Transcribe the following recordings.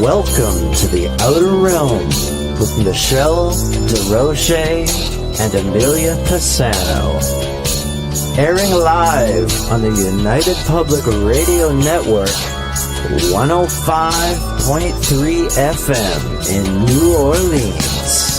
Welcome to the Outer Realm with MicheleDerocher and Amelia Pisano. Airing live on the United Public Radio Network, 105.3 FM in New Orleans.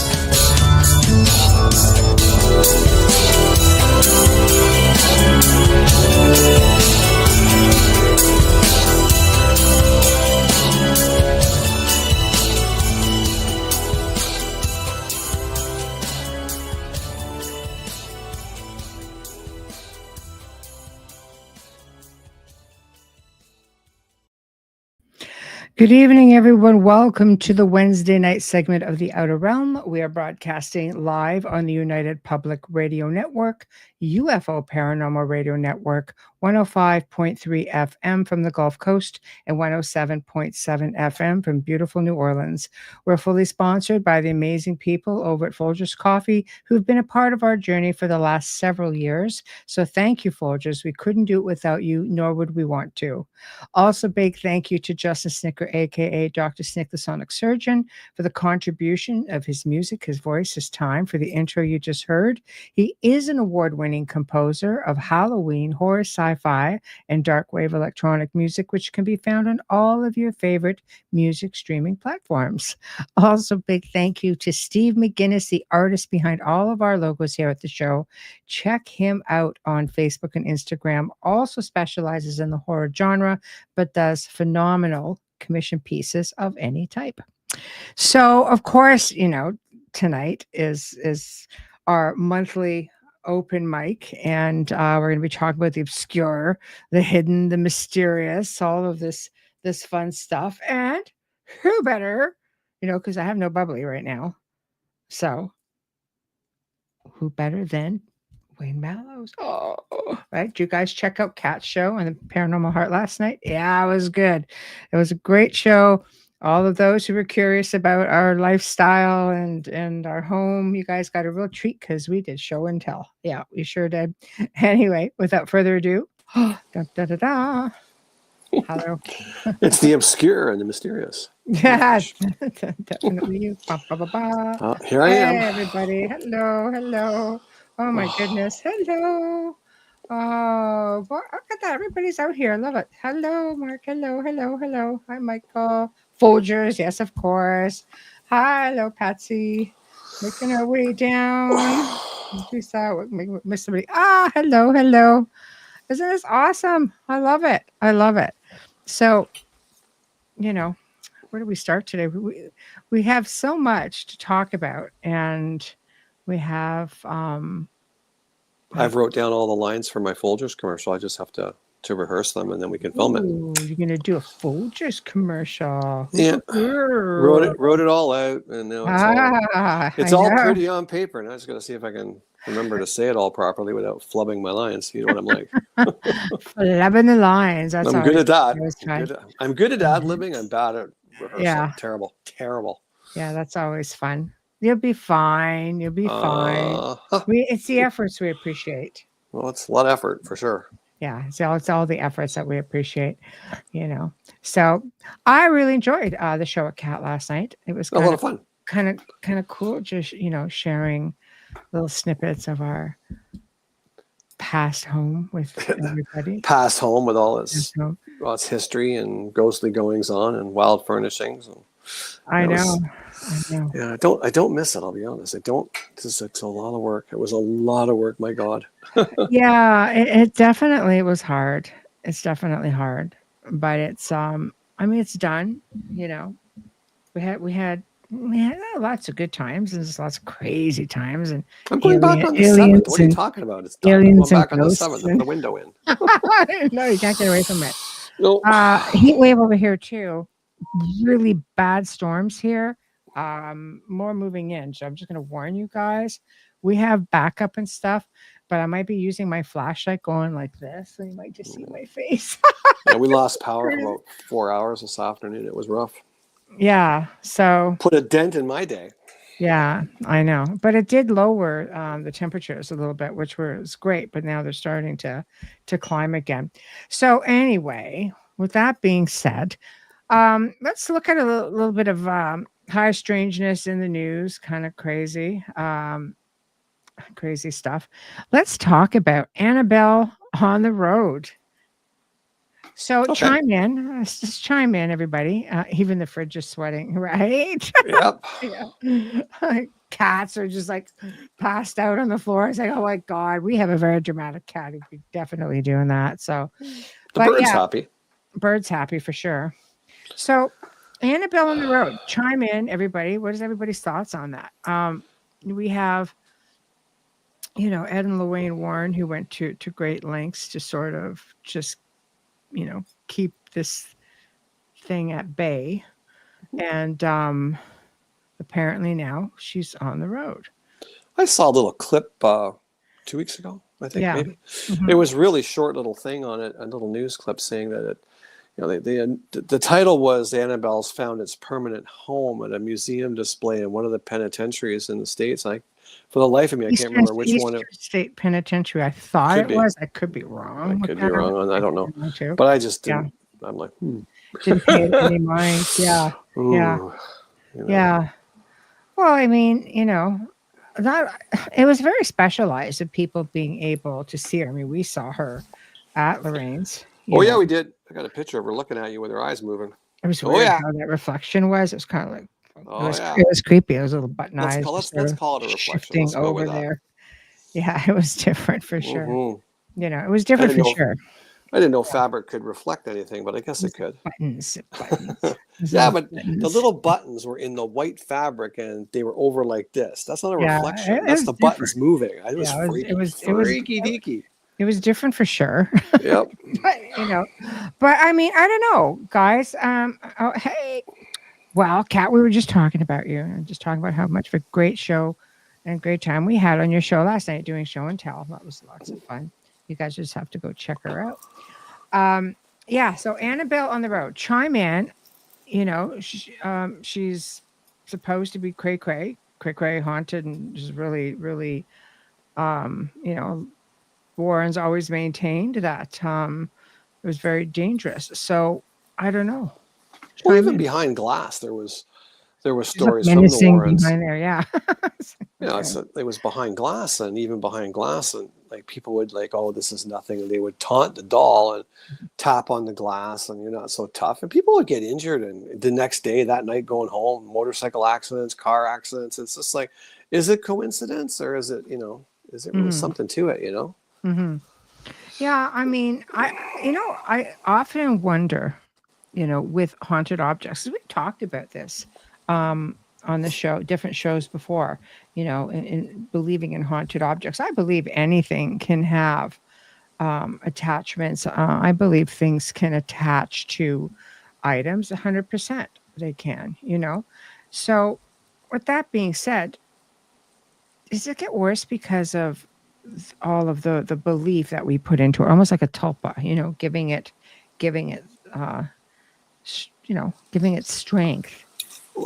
Good evening, everyone. Welcome to the Wednesday night segment of The Outer Realm. We are broadcasting live on the United Public Radio Network, UFO Paranormal Radio Network, 105.3 FM from the Gulf Coast and 107.7 FM from beautiful New Orleans. We're fully sponsored by the amazing people over at Folgers Coffee who've been a part of our journey for the last several years. So thank you, Folgers. We couldn't do it without you, nor would we want to. Also, big thank you to Justin Snicker, aka Dr. Snick, the Sonic Surgeon, for the contribution of his music, his voice, his time for the intro you just heard. He is an award-winning composer of Halloween, horror, sci-fi, and dark wave electronic music, which can be found on all of your favorite music streaming platforms. Also, big thank you to Steve McGinnis, the artist behind all of our logos here at the show. Check him out on Facebook and Instagram. Also specializes in the horror genre, but does phenomenal commission pieces of any type. So, of course, tonight is our monthly open mic, and we're going to be talking about the obscure, the hidden, the mysterious, all of this fun stuff. And who better, because I have no bubbly right now. So, who better than Wayne Mallows? Oh, right. Did you guys check out Cat's show on the Paranormal Heart last night? Yeah, it was good. It was a great show. All of those who were curious about our lifestyle and our home, you guys got a real treat because we did show and tell. Yeah, we sure did. Anyway, without further ado, da, da, da, da. Hello. It's the obscure and the mysterious. Yes, definitely you. Ba, ba, ba, ba. Here I am. Hey, everybody. Hello. Oh, my goodness. Hello. Oh, boy, look at that. Everybody's out here. I love it. Hello, Mark. Hello. Hi, Michael. Folgers. Yes, of course. Hello, Patsy. Making our way down. We saw what miss somebody. Hello. Isn't this awesome? I love it. So, where do we start today? We have so much to talk about, and we have I've wrote down all the lines for my Folgers commercial. I just have to rehearse them, and then we can film it. You're gonna do a Folgers commercial. Yeah, wrote it all out, and now it's all pretty on paper. And I just got to see if I can remember to say it all properly without flubbing my lines. You know what I'm like? Flubbing the lines. That's I'm good at that. I'm good at ad-libbing. I'm bad at rehearsal. Yeah. Terrible. Yeah, that's always fun. You'll be fine. It's the efforts we appreciate. Well, it's a lot of effort for sure. Yeah, it's all the efforts that we appreciate, So I really enjoyed the show at Cat last night. It was a lot of fun. Kind of cool, just sharing little snippets of our past home with everybody. Past home with all its history and ghostly goings on and wild furnishings. And I know. Yeah, I don't miss it. I'll be honest. It's a lot of work. It was a lot of work. My God. Yeah, it definitely was hard. It's definitely hard, but it's it's done. We had lots of good times and just lots of crazy times. And I'm going back on the 7th. What are you talking about? It's done. I'm going back on the 7th. The window in. No, you can't get away from it. No. Heat wave over here too. Really bad storms here. More moving in. So I'm just going to warn you guys. We have backup and stuff, but I might be using my flashlight going like this, so you might just see my face. Yeah, we lost power for about 4 hours this afternoon. It was rough. Yeah, so put a dent in my day. Yeah, I know, but it did lower the temperatures a little bit, which was great. But now they're starting to climb again. So anyway, with that being said, Let's look at a little bit of high strangeness in the news. Kind of crazy, crazy stuff. Let's talk about Annabelle on the road. So chime in. Let's just chime in, everybody. Even the fridge is sweating, right? Yep. Yeah. Cats are just like passed out on the floor. It's like, oh my God, we have a very dramatic cat. He'd be definitely doing that. So the bird's happy. Bird's happy for sure. So Annabelle on the road. Chime in, everybody. What is everybody's thoughts on that? We have, Ed and Lorraine Warren, who went to great lengths to sort of just keep this thing at bay. And apparently now she's on the road. I saw a little clip 2 weeks ago, I think, maybe. Mm-hmm. It was really short little thing on it, a little news clip saying that the title was Annabelle's found its permanent home at a museum display in one of the penitentiaries in the States. For the life of me, I can't remember which one. State Penitentiary. I thought it was. I could be wrong. I could be wrong. I don't know. But I just didn't. Yeah. I'm like, Didn't pay it any mind. Yeah. Ooh, Yeah. Well, I mean, that it was very specialized of people being able to see her. I mean, we saw her at Lorraine's. Yeah, we did. I got a picture of her looking at you with her eyes moving. It was weird how that reflection was. It was kind of like, it was creepy. It was little button eyes. Let's call it a reflection. Shifting over there. Yeah, it was different for sure. Mm-hmm. It was different for sure. I didn't know fabric could reflect anything, but I guess it could. Buttons. Yeah, but the little buttons were in the white fabric and they were over like this. That's not a reflection. That's the buttons moving. It was freaky deaky. It was different for sure. Yep. but I mean, I don't know, guys. Hey, well, Kat, we were just talking about you and just talking about how much of a great show and great time we had on your show last night doing show and tell. That was lots of fun. You guys just have to go check her out. So Annabelle on the road. Chime in. She's supposed to be cray haunted and just really, really, Warren's always maintained that it was very dangerous. So I don't know. Well, even behind glass, there was stories from the Warrens. Behind there, yeah. It was behind glass, and even behind glass, and like people would like, oh, this is nothing, and they would taunt the doll and tap on the glass, and you're not so tough, and people would get injured, and the next day, that night, going home, motorcycle accidents, car accidents. It's just like, is it coincidence, or is it is it really something to it? Mm-hmm. Yeah, I mean, I often wonder, with haunted objects. We talked about this on the show, different shows before, in believing in haunted objects. I believe anything can have attachments. I believe things can attach to items 100%. They can, So with that being said, does it get worse because of all of the belief that we put into it, almost like a tulpa, giving it giving it strength,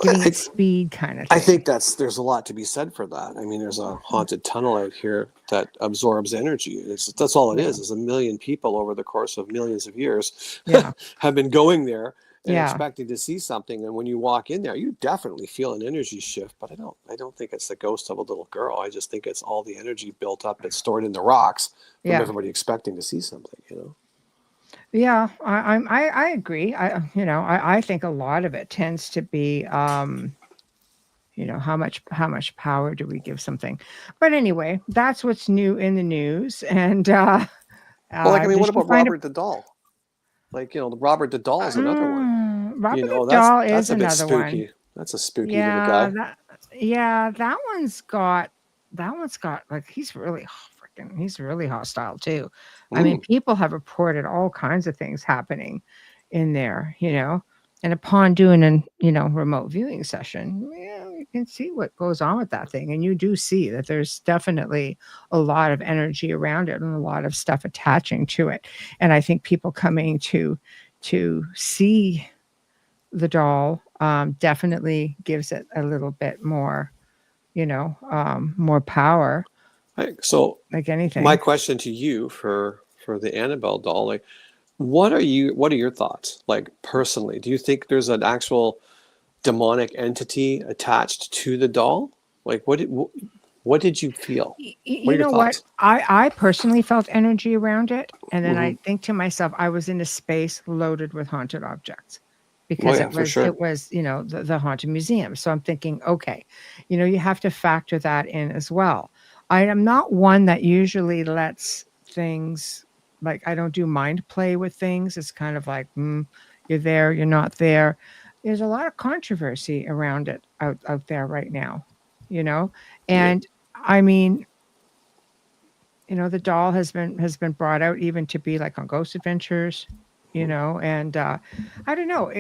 giving it speed, kind of thing. I think there's a lot to be said for that. I mean, there's a haunted tunnel out here that absorbs energy. That's all it is. It's a million people over the course of millions of years have been going there and expecting to see something. And when you walk in there, you definitely feel an energy shift. But I don't think it's the ghost of a little girl. I just think it's all the energy built up that's stored in the rocks from everybody expecting to see something. Yeah, I agree. I think a lot of it tends to be, how much power do we give something? But anyway, that's what's new in the news. And what about Robert the Doll? Robert the Doll is another one. Robert the Doll is another spooky one. That's a spooky little guy. That one's got he's really hostile too. Ooh. I mean, people have reported all kinds of things happening in there, and upon doing an, remote viewing session, you can see what goes on with that thing. And you do see that there's definitely a lot of energy around it and a lot of stuff attaching to it. And I think people coming to see the doll definitely gives it a little bit more, more power. So like anything. My question to you for the Annabelle doll, What are your thoughts? Like personally, do you think there's an actual demonic entity attached to the doll? Like what did you feel? What are You your know what? thoughts? I personally felt energy around it, and then Hmm. I think to myself, I was in a space loaded with haunted objects Oh because yeah, for sure. it was the haunted museum. So I'm thinking, okay, you have to factor that in as well. I am not one that usually lets things, like, I don't do mind play with things. It's kind of like, you're there, you're not there. There's a lot of controversy around it out there right now, you know, Yeah. and I mean, the doll has been brought out even to be like on Ghost Adventures, and I don't know,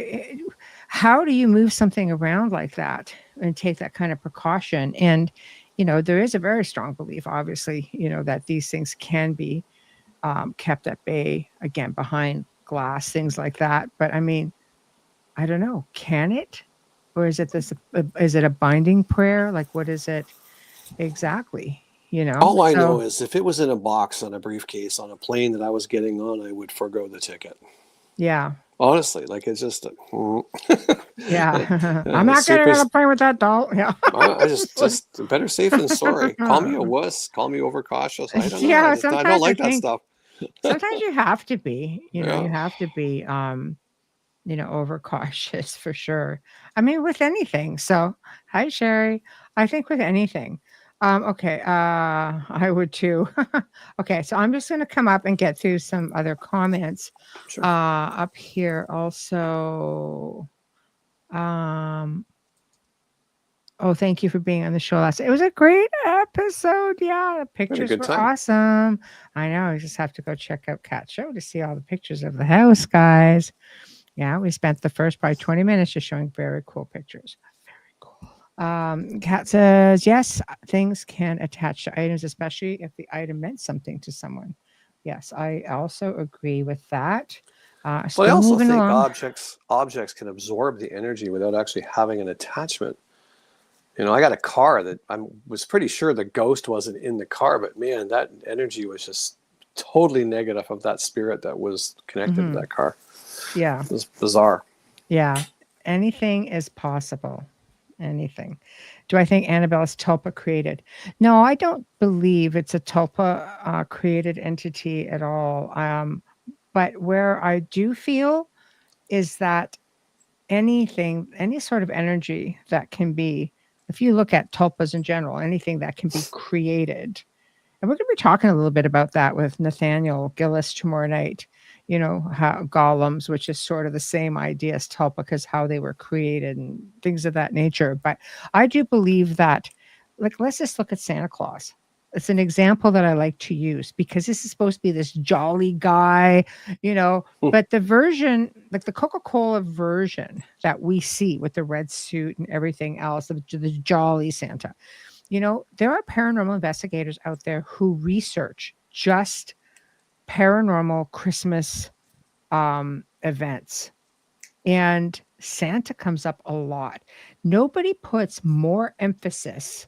how do you move something around like that and take that kind of precaution? And there is a very strong belief, obviously, that these things can be kept at bay, again, behind glass, things like that. But I mean, I don't know, can it, or is it this? Is it a binding prayer? Like, what is it exactly? All I know So is if it was in a box on a briefcase on a plane that I was getting on, I would forego the ticket. yeah. Honestly, like it's just Yeah. I'm not getting super. on a plane with that doll. Yeah. I just better safe than sorry. Call me a wuss. Call me overcautious. I don't know. Yeah, I don't sometimes I like that think stuff. sometimes you have to be, Yeah. you have to be overcautious for sure. I mean, with anything. So, hi Sherry. I think with anything. Okay, I would too. Okay, so I'm just gonna come up and get through some other comments Sure. up here also. Um Oh, thank you for being on the show last. It was a great episode. Yeah, the Had a pictures good were time. awesome. I know. I just have to go check out Cat's show to see all the pictures of the house, guys. Yeah, we spent the first probably 20 minutes just showing very cool pictures. Very cool. Kat says, yes, things can attach to items, especially if the item meant something to someone. Yes, I also agree with that. But I Still also moving think along. objects can absorb the energy without actually having an attachment. I got a car that I was pretty sure the ghost wasn't in the car, but man, that energy was just totally negative of that spirit that was connected to Hmm. that car. Yeah. It was bizarre. Yeah. Anything is possible. Anything. Do I think Annabelle's tulpa created? No, I don't believe it's a tulpa created entity at all. But where I do feel is that anything, any sort of energy that can be, if you look at tulpas in general, anything that can be created, and we're going to be talking a little bit about that with Nathaniel Gillis tomorrow night. How golems, which is sort of the same idea as tulpa, because how they were created and things of that nature. But I do believe that, like, let's just look at Santa Claus. It's an example that I like to use because this is supposed to be this jolly guy, but the version, like the Coca-Cola version that we see with the red suit and everything else, the jolly Santa, there are paranormal investigators out there who research just paranormal Christmas events, and Santa comes up a lot. Nobody puts more emphasis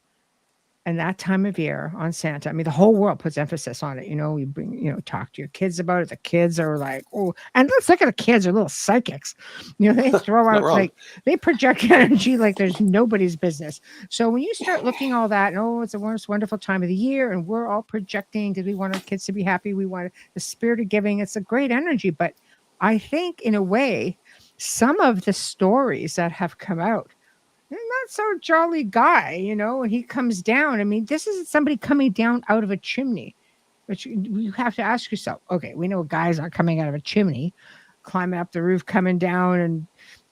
and that time of year on Santa. I mean, the whole world puts emphasis on it. You bring, talk to your kids about it. The kids are like, oh, and let's look at the kids, they're little psychics. They throw Not out, wrong. like, they project energy like there's nobody's business. So when you start looking all that, and it's the most wonderful time of the year, and we're all projecting because we want our kids to be happy. We want the spirit of giving. It's a great energy. But I think in a way, some of the stories that have come out, not so jolly guy, when he comes down. I mean, this isn't somebody coming down out of a chimney, which you have to ask yourself, okay, we know guys aren't coming out of a chimney, climbing up the roof, coming down, and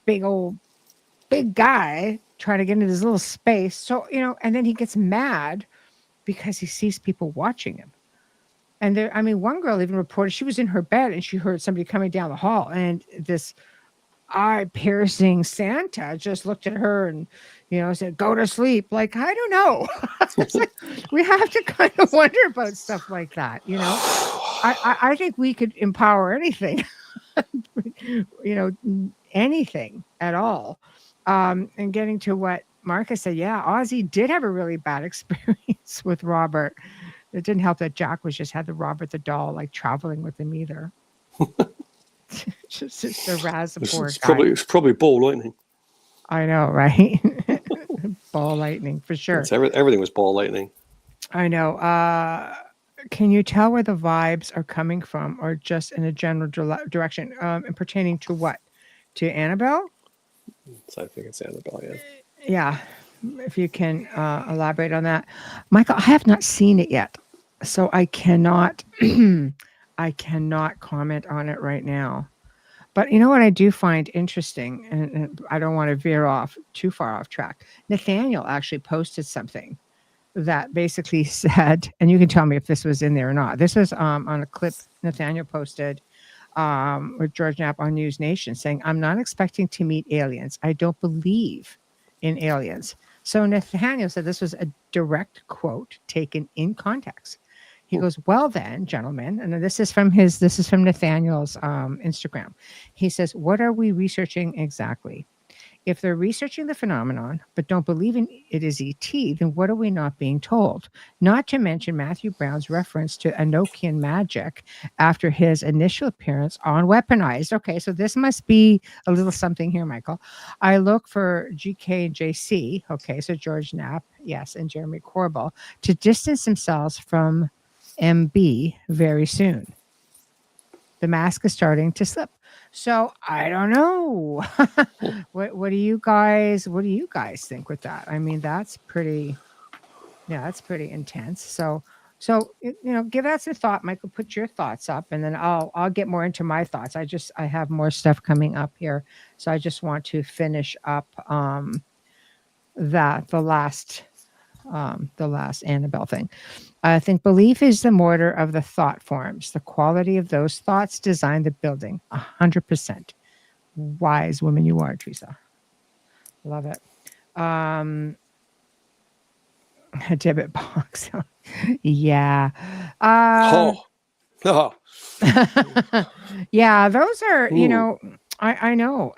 big guy trying to get into this little space. So, and then he gets mad because he sees people watching him. And there, I mean, one girl even reported she was in her bed and she heard somebody coming down the hall, and this eye-piercing Santa just looked at her and, said, "Go to sleep." Like, I don't know. It's like, we have to kind of wonder about stuff like that. I think we could empower anything, anything at all. And getting to what Marcus said, yeah, Ozzy did have a really bad experience with Robert. It didn't help that Jack was just had the Robert the doll, like, traveling with him either. just to razz the poor It's guy. probably ball lightning. I know, right? Ball lightning for sure. Everything was ball lightning. I know. Can you tell where the vibes are coming from, or just in a general direction? And pertaining to what? To Annabelle? So I think it's Annabelle. Yeah. Yeah. If you can elaborate on that, Michael. I have not seen it yet, so I cannot. I cannot comment on it right now. But you know what I do find interesting, and I don't want to veer off too far off track. Nathaniel actually posted something that basically said, and you can tell me if this was in there or not. This was on a clip Nathaniel posted with George Knapp on News Nation saying, "I'm not expecting to meet aliens. I don't believe in aliens." So Nathaniel said this was a direct quote taken in context. He goes, "Well then, gentlemen," and this is from Nathaniel's Instagram. He says, "What are we researching exactly? If they're researching the phenomenon but don't believe in it is ET, then what are we not being told? Not to mention Matthew Brown's reference to Enochian magic after his initial appearance on Weaponized." Okay, so this must be a little something here, Michael. "I look for GK and JC," okay, so George Knapp, yes, and Jeremy Corbell, "to distance themselves from MB very soon. The mask is starting to slip." So I don't know. What do you guys think with that? I mean, that's pretty intense. So give that some thought, Michael. Put your thoughts up, and then I'll get more into my thoughts. I have more stuff coming up here, so I just want to finish up the last Annabelle thing. "I think belief is the mortar of the thought forms. The quality of those thoughts design the building. 100%. Wise woman you are, Teresa." Love it. A debit box. Yeah. Oh. Yeah, those are, Ooh. I know.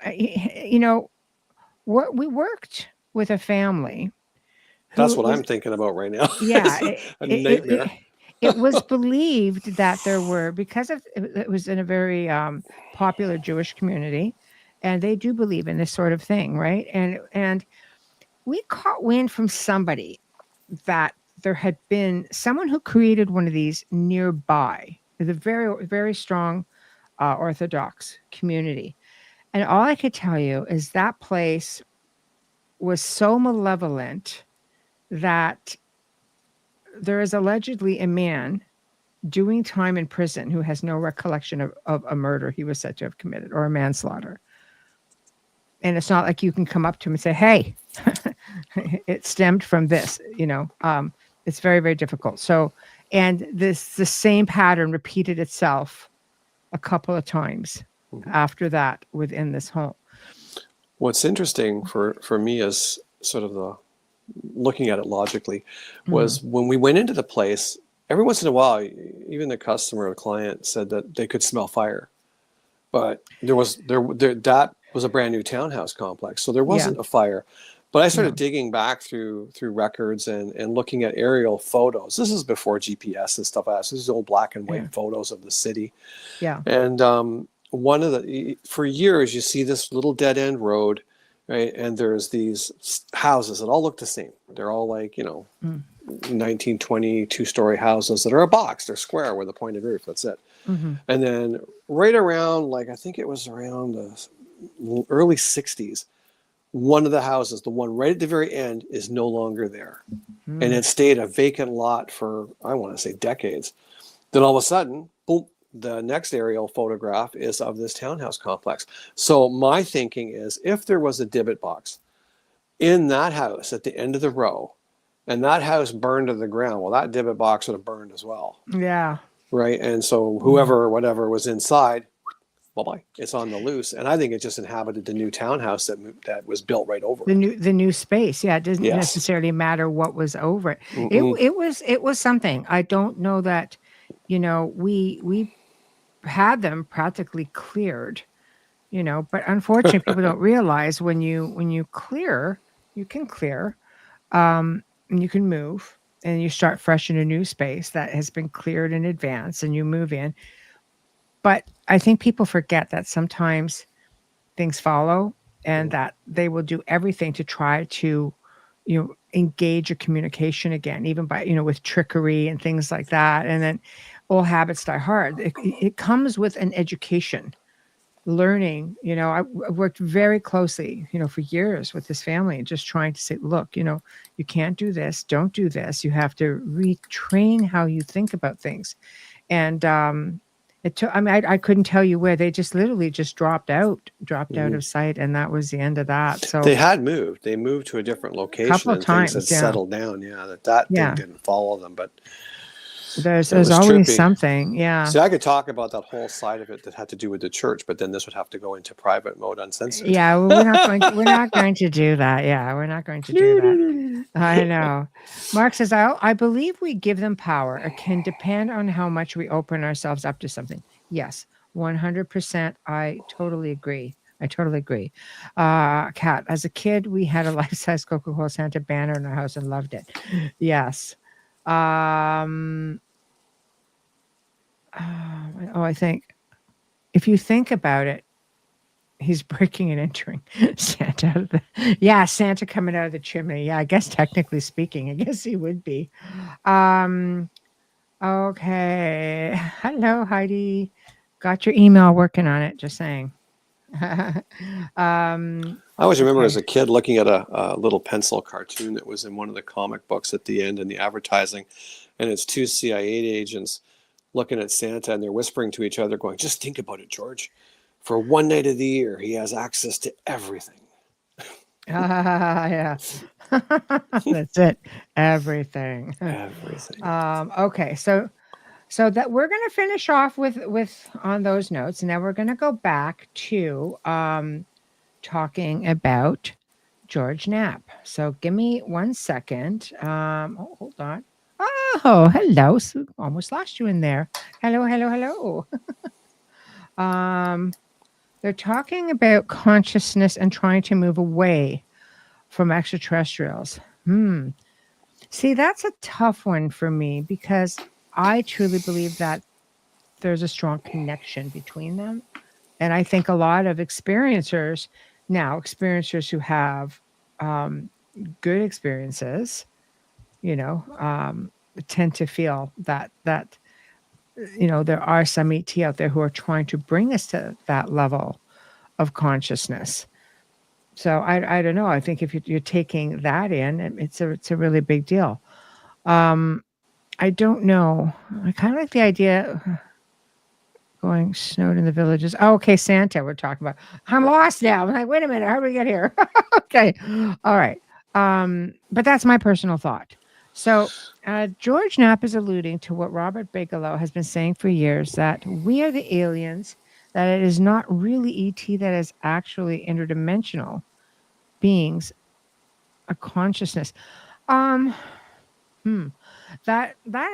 What we worked with a family. That's what I'm thinking about right now. Yeah, A nightmare. it was believed that there were, because of it was in a very popular Jewish community, and they do believe in this sort of thing, right? And we caught wind from somebody that there had been someone who created one of these nearby, the very, very strong Orthodox community. And all I could tell you is that place was so malevolent that there is allegedly a man doing time in prison who has no recollection of a murder he was said to have committed, or a manslaughter. And it's not like you can come up to him and say, "Hey, it stemmed from this," it's very, very difficult. So, and the same pattern repeated itself a couple of times after that within this home. What's interesting for me is sort of the looking at it logically was when we went into the place, every once in a while, even the customer or the client said that they could smell fire, but there that was a brand new townhouse complex, so there wasn't a fire. But I started digging back through records and looking at aerial photos. This is before GPS and stuff. This is old black and white photos of the city. Yeah. And for years you see this little dead end road, right? And there's these houses that all look the same. They're all like 1920 two-story houses that are a box. They're square with a pointed roof. That's it. And then right around, I think it was around the early 60s, one of the houses, the one right at the very end, is no longer there. And it stayed a vacant lot for, I want to say, decades. Then all of a sudden, boom, the next aerial photograph is of this townhouse complex. So my thinking is, if there was a divot box in that house at the end of the row, and that house burned to the ground, well, that divot box would have burned as well. Yeah. Right. And so whoever or whatever was inside, bye-bye, it's on the loose. And I think it just inhabited the new townhouse that was built right over the new space. Yeah, it doesn't necessarily matter what was over it. It was something. I don't know that, we had them practically cleared, but unfortunately people don't realize when you clear, you can clear, and you can move, and you start fresh in a new space that has been cleared in advance, and you move in. But I think people forget that sometimes things follow, and that they will do everything to try to, engage a communication again, even by, with trickery and things like that. And then old habits die hard. It comes with an education, learning. I worked very closely, for years with this family, and just trying to say, look, you can't do this, don't do this. You have to retrain how you think about things. And it took, I couldn't tell you where. They just literally just dropped out of sight, and that was the end of that. So they moved to a different location, couple of and things had times, yeah. settled down. That thing didn't follow them, but there's was always trippy. something. Yeah. See, I could talk about that whole side of it that had to do with the church, but then this would have to go into private mode, uncensored. Yeah, well, we're not going to do that. Yeah, we're not going to do that. I know. Mark says, I believe we give them power. It can depend on how much we open ourselves up to something. Yes, 100%. I totally agree. Kat, as a kid, we had a life-size Coca-Cola Santa banner in our house and loved it. Yes. I think if you think about it, he's breaking and entering Santa out of Santa coming out of the chimney. Yeah, I guess technically speaking, I guess he would be. Okay. Hello, Heidi. Got your email, working on it, just saying. I always remember as a kid looking at a little pencil cartoon that was in one of the comic books at the end in the advertising, and it's two CIA agents looking at Santa, and they're whispering to each other going, just think about it, George. For one night of the year, he has access to everything. Yeah. That's it. Everything. Okay. So that we're going to finish off with on those notes. And now we're going to go back to talking about George Knapp. So give me 1 second. Hold on. Oh, hello. So almost lost you in there. Hello. They're talking about consciousness and trying to move away from extraterrestrials. See, that's a tough one for me, because I truly believe that there's a strong connection between them. And I think a lot of experiencers who have good experiences, tend to feel that there are some ET out there who are trying to bring us to that level of consciousness. So I don't know. I think if you're taking that in, it's a really big deal. I don't know. I kind of like the idea going snowed in the villages. Oh, okay, Santa we're talking about. I'm lost now. I'm like, wait a minute, how do we get here? Okay. All right. But that's my personal thought. So George Knapp is alluding to what Robert Bigelow has been saying for years, that we are the aliens, that it is not really ET, that is actually interdimensional beings, a consciousness. That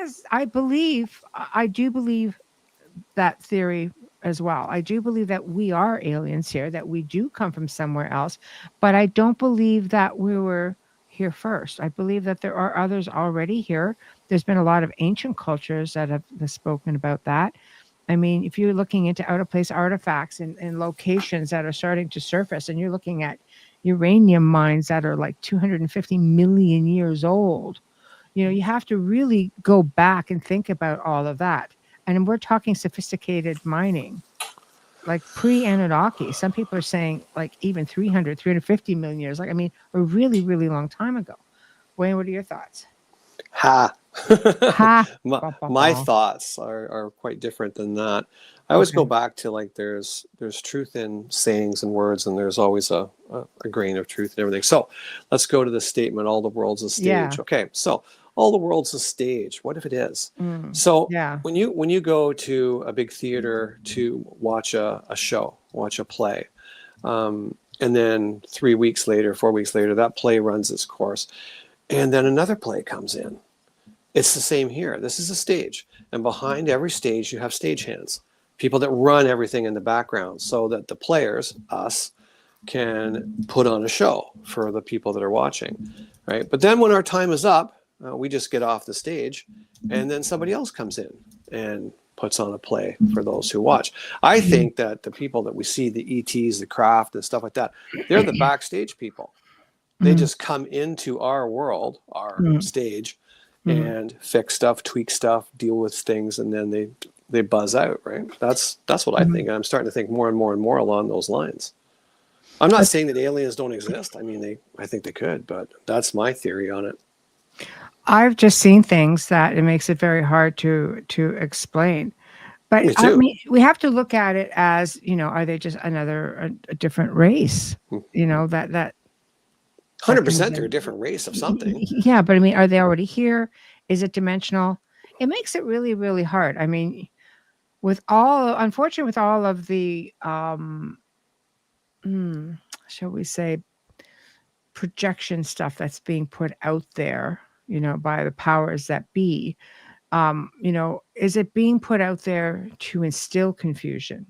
is, I do believe that theory as well. I do believe that we are aliens here, that we do come from somewhere else, but I don't believe that we were here first. I believe that there are others already here. There's been a lot of ancient cultures that have spoken about that. I mean, if you're looking into out of place artifacts in locations that are starting to surface, and you're looking at uranium mines that are like 250 million years old, you have to really go back and think about all of that. And we're talking sophisticated mining, like pre-Anunnaki. Some people are saying like even 350 million years. Like, I mean, a really, really long time ago. Wayne, what are your thoughts? My thoughts are quite different than that. I always go back to, like, there's truth in sayings and words, and there's always a grain of truth in everything. So let's go to the statement, all the world's a stage. Yeah. Okay, so all the world's a stage. What if it is? So when you go to a big theater to watch a show, watch a play, and then 3 weeks later, 4 weeks later, that play runs its course, and then another play comes in. It's the same here. This is a stage, and behind every stage you have stagehands, people that run everything in the background, so that the players, us, can put on a show for the people that are watching, right? But then when our time is up, we just get off the stage, and then somebody else comes in and puts on a play for those who watch. I think that the people that we see, the ETs, the craft and stuff like that, they're the backstage people. They just come into our world, our stage, and fix stuff, tweak stuff, deal with things, and then they buzz out, right? That's what I think. And I'm starting to think more and more and more along those lines. I'm not saying that aliens don't exist. I mean, I think they could, but that's my theory on it. I've just seen things that it makes it very hard to explain. But I mean, we have to look at it as, are they just a different race? That 100% they're a different race of something. Yeah, but I mean, are they already here? Is it dimensional? It makes it really, really hard. I mean, unfortunately, with all of the, shall we say, projection stuff that's being put out there, by the powers that be, is it being put out there to instill confusion?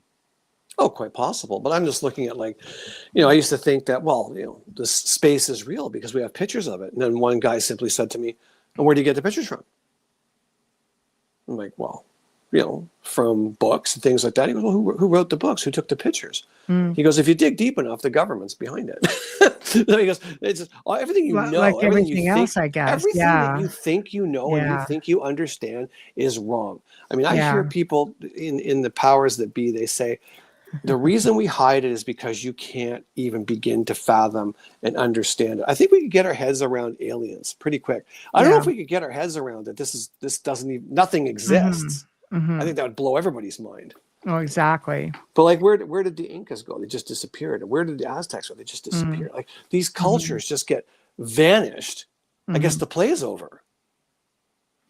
Oh, quite possible. But I'm just looking at I used to think that, this space is real because we have pictures of it. And then one guy simply said to me, and where do you get the pictures from? I'm like, well, from books and things like that. He goes, well, who wrote the books? Who took the pictures? He goes, if you dig deep enough, the government's behind it. He goes, it's just, everything you know, like everything else, I guess. Everything that you think you know and you think you understand is wrong. I mean, I hear people in the powers that be, they say, the reason we hide it is because you can't even begin to fathom and understand it. I think we could get our heads around aliens pretty quick. I don't know if we could get our heads around that. Nothing exists. I think that would blow everybody's mind. Oh, exactly. But where did the Incas go? They just disappeared. And where did the Aztecs go? They just disappeared. Like these cultures just get vanished. I guess the play is over.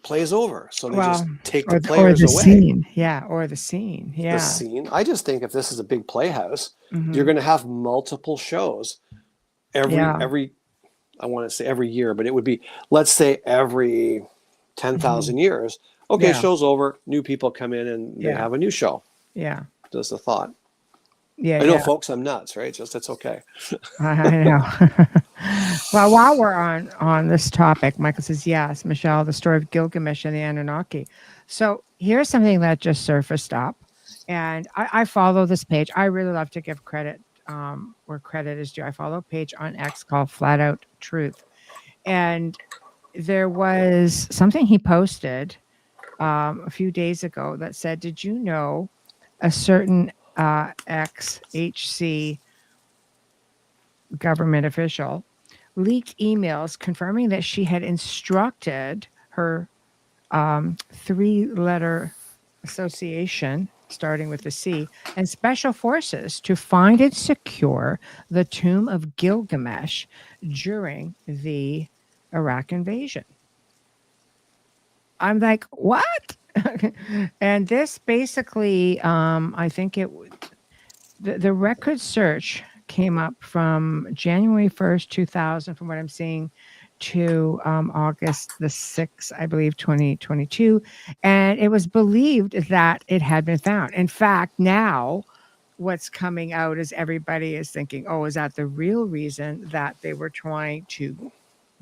So they just take the players away. Scene. Yeah, or the scene. Yeah. The scene. I just think if this is a big playhouse, you're going to have multiple shows every I want to say every year, but it would be, let's say every 10,000 years. Okay, show's over. New people come in and they have a new show. Yeah. Just a thought. Yeah. I know, folks, I'm nuts, right? It's okay. I know. Well, while we're on this topic, Michael says, yes, Michelle, the story of Gilgamesh and the Anunnaki. So here's something that just surfaced up. And I follow this page. I really love to give credit where credit is due. I follow a page on X called Flat Out Truth. And there was something he posted a few days ago that said, did you know a certain ex-HC government official leaked emails confirming that she had instructed her 3-letter association, starting with the C, and special forces to find and secure the tomb of Gilgamesh during the Iraq invasion. I'm like, what? And this basically, I think the record search came up from January 1st, 2000, from what I'm seeing, to August the 6th, I believe, 2022. And it was believed that it had been found. In fact, now what's coming out is everybody is thinking, oh, is that the real reason that they were trying to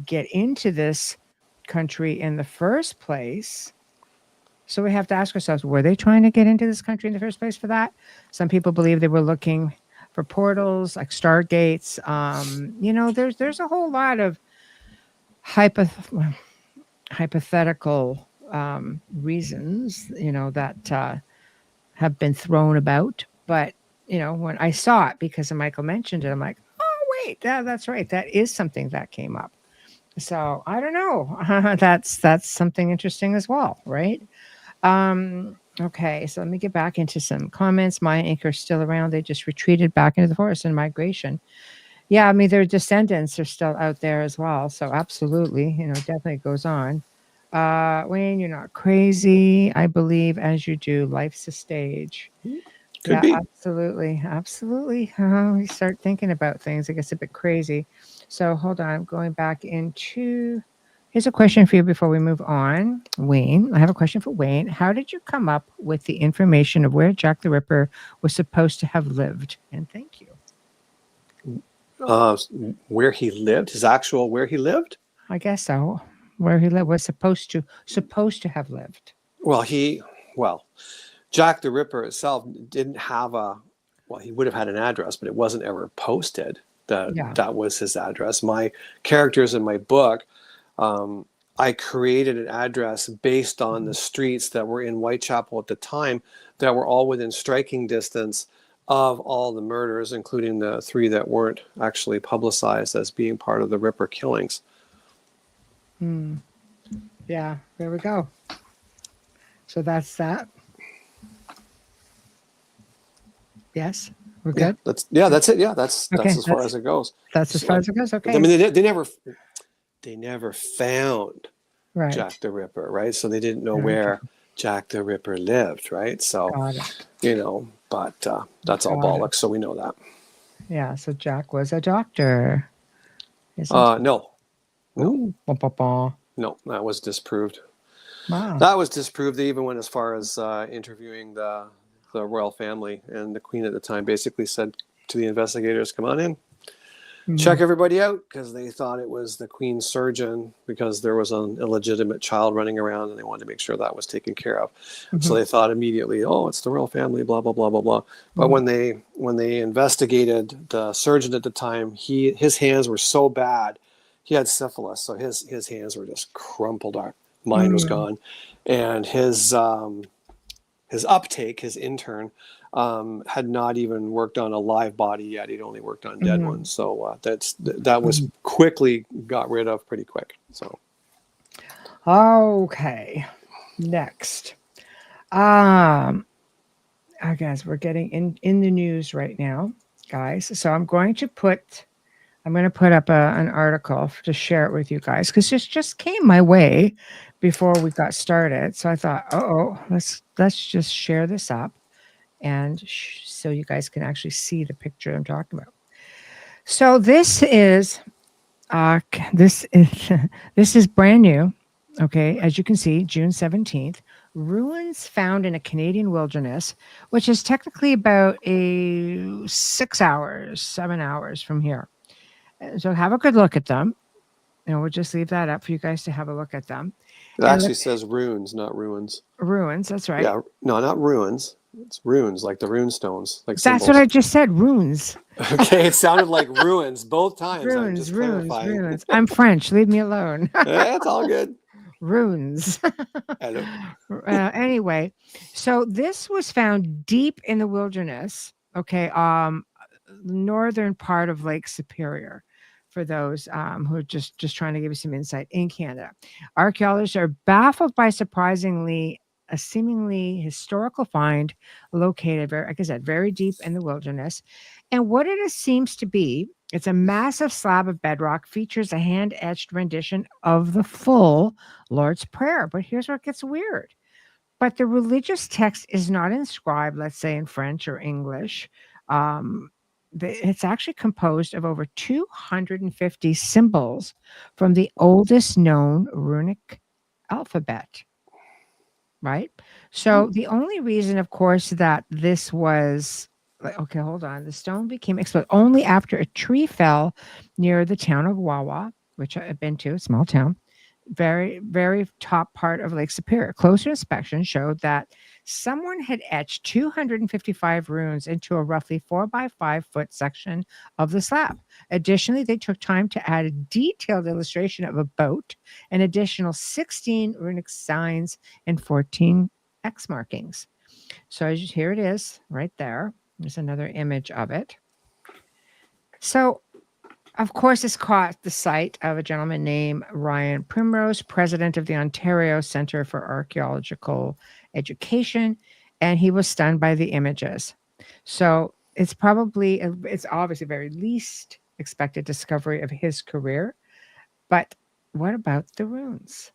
get into this country in the first place? So we have to ask ourselves, were they trying to get into this country in the first place for that? Some people believe they were looking for portals, like stargates. There's a whole lot of hypothetical reasons, that have been thrown about. But, when I saw it, because Michael mentioned it, I'm like, oh, wait, that's right. That is something that came up. So I don't know. That's something interesting as well, right? Okay, so let me get back into some comments. Maya Inc. are still around. They just retreated back into the forest in migration. Yeah, I mean, their descendants are still out there as well. So absolutely, definitely goes on. Wayne, you're not crazy. I believe as you do. Life's a stage. Could be. Absolutely. We start thinking about things. It gets a bit crazy. So hold on. I'm going back into... Here's a question for you before we move on. Wayne, I have a question for Wayne. How did you come up with the information of where Jack the Ripper was supposed to have lived? And thank you. Where he lived? Where he lived? I guess so. Where he lived was supposed to have lived. Well, Jack the Ripper itself didn't have he would have had an address, but it wasn't ever posted that was his address. My characters in my book, I created an address based on the streets that were in Whitechapel at the time that were all within striking distance of all the murders, including the 3 that weren't actually publicized as being part of the Ripper killings. Yeah, there we go. So that's that. Yes, we're good. That's it. Yeah, that's as far as it goes. That's as far as it goes. Okay. I mean, they never found right. Jack the Ripper, right? So they didn't know where Jack the Ripper lived, right? So but that's all bollocks. So we know that. Yeah. So Jack was a doctor. No. Ooh, No, that was disproved. Wow. That was disproved. They even went as far as interviewing the royal family, and the Queen at the time basically said to the investigators, "Come on in, check everybody out," because they thought it was the Queen's surgeon because there was an illegitimate child running around, and they wanted to make sure that was taken care of. So they thought immediately, "Oh, it's the royal family," blah blah blah blah blah. But when they investigated the surgeon at the time, his hands were so bad. He had syphilis, so his hands were just crumpled up. Mine was gone, and his uptake, his intern, had not even worked on a live body yet. He'd only worked on dead ones. So that was quickly got rid of pretty quick. So okay, next, I guess we're getting in the news right now, guys. So I'm going to put up an article to share it with you guys because this just came my way before we got started. So I thought, let's just share this up, and so you guys can actually see the picture I'm talking about. So this is this is brand new. Okay, as you can see, June 17th, ruins found in a Canadian wilderness, which is technically about 7 hours from here. So have a good look at them. And we'll just leave that up for you guys to have a look at them. It actually says runes, not ruins. Ruins, that's right. Yeah, no, not ruins. It's runes, like the rune stones. Like that's symbols. what I just said, runes. Okay, it sounded like ruins both times. Runes. I'm French. Leave me alone. It's all good. Runes. Hello. Anyway, so this was found deep in the wilderness. Okay, northern part of Lake Superior. For those who are just trying to give you some insight in Canada, archaeologists are baffled by a seemingly historical find located, like I said, very deep in the wilderness. And what it seems to be, it's a massive slab of bedrock, features a hand-etched rendition of the full Lord's Prayer. But here's where it gets weird. But the religious text is not inscribed, let's say, in French or English. It's actually composed of over 250 symbols from the oldest known runic alphabet. Right? So the only reason, of course, that this was okay, hold on. The stone became exposed only after a tree fell near the town of Wawa, which I've been to, a small town, very, very top part of Lake Superior. Closer inspection showed that someone had etched 255 runes into a roughly 4 by 5 foot section of the slab. Additionally, they took time to add a detailed illustration of a boat, an additional 16 runic signs, and 14 X markings. So here it is right there. There's another image of it. So, of course, this caught the sight of a gentleman named Ryan Primrose, president of the Ontario Centre for Archaeological Education, and he was stunned by the images. So it's obviously very least expected discovery of his career. But what about the runes?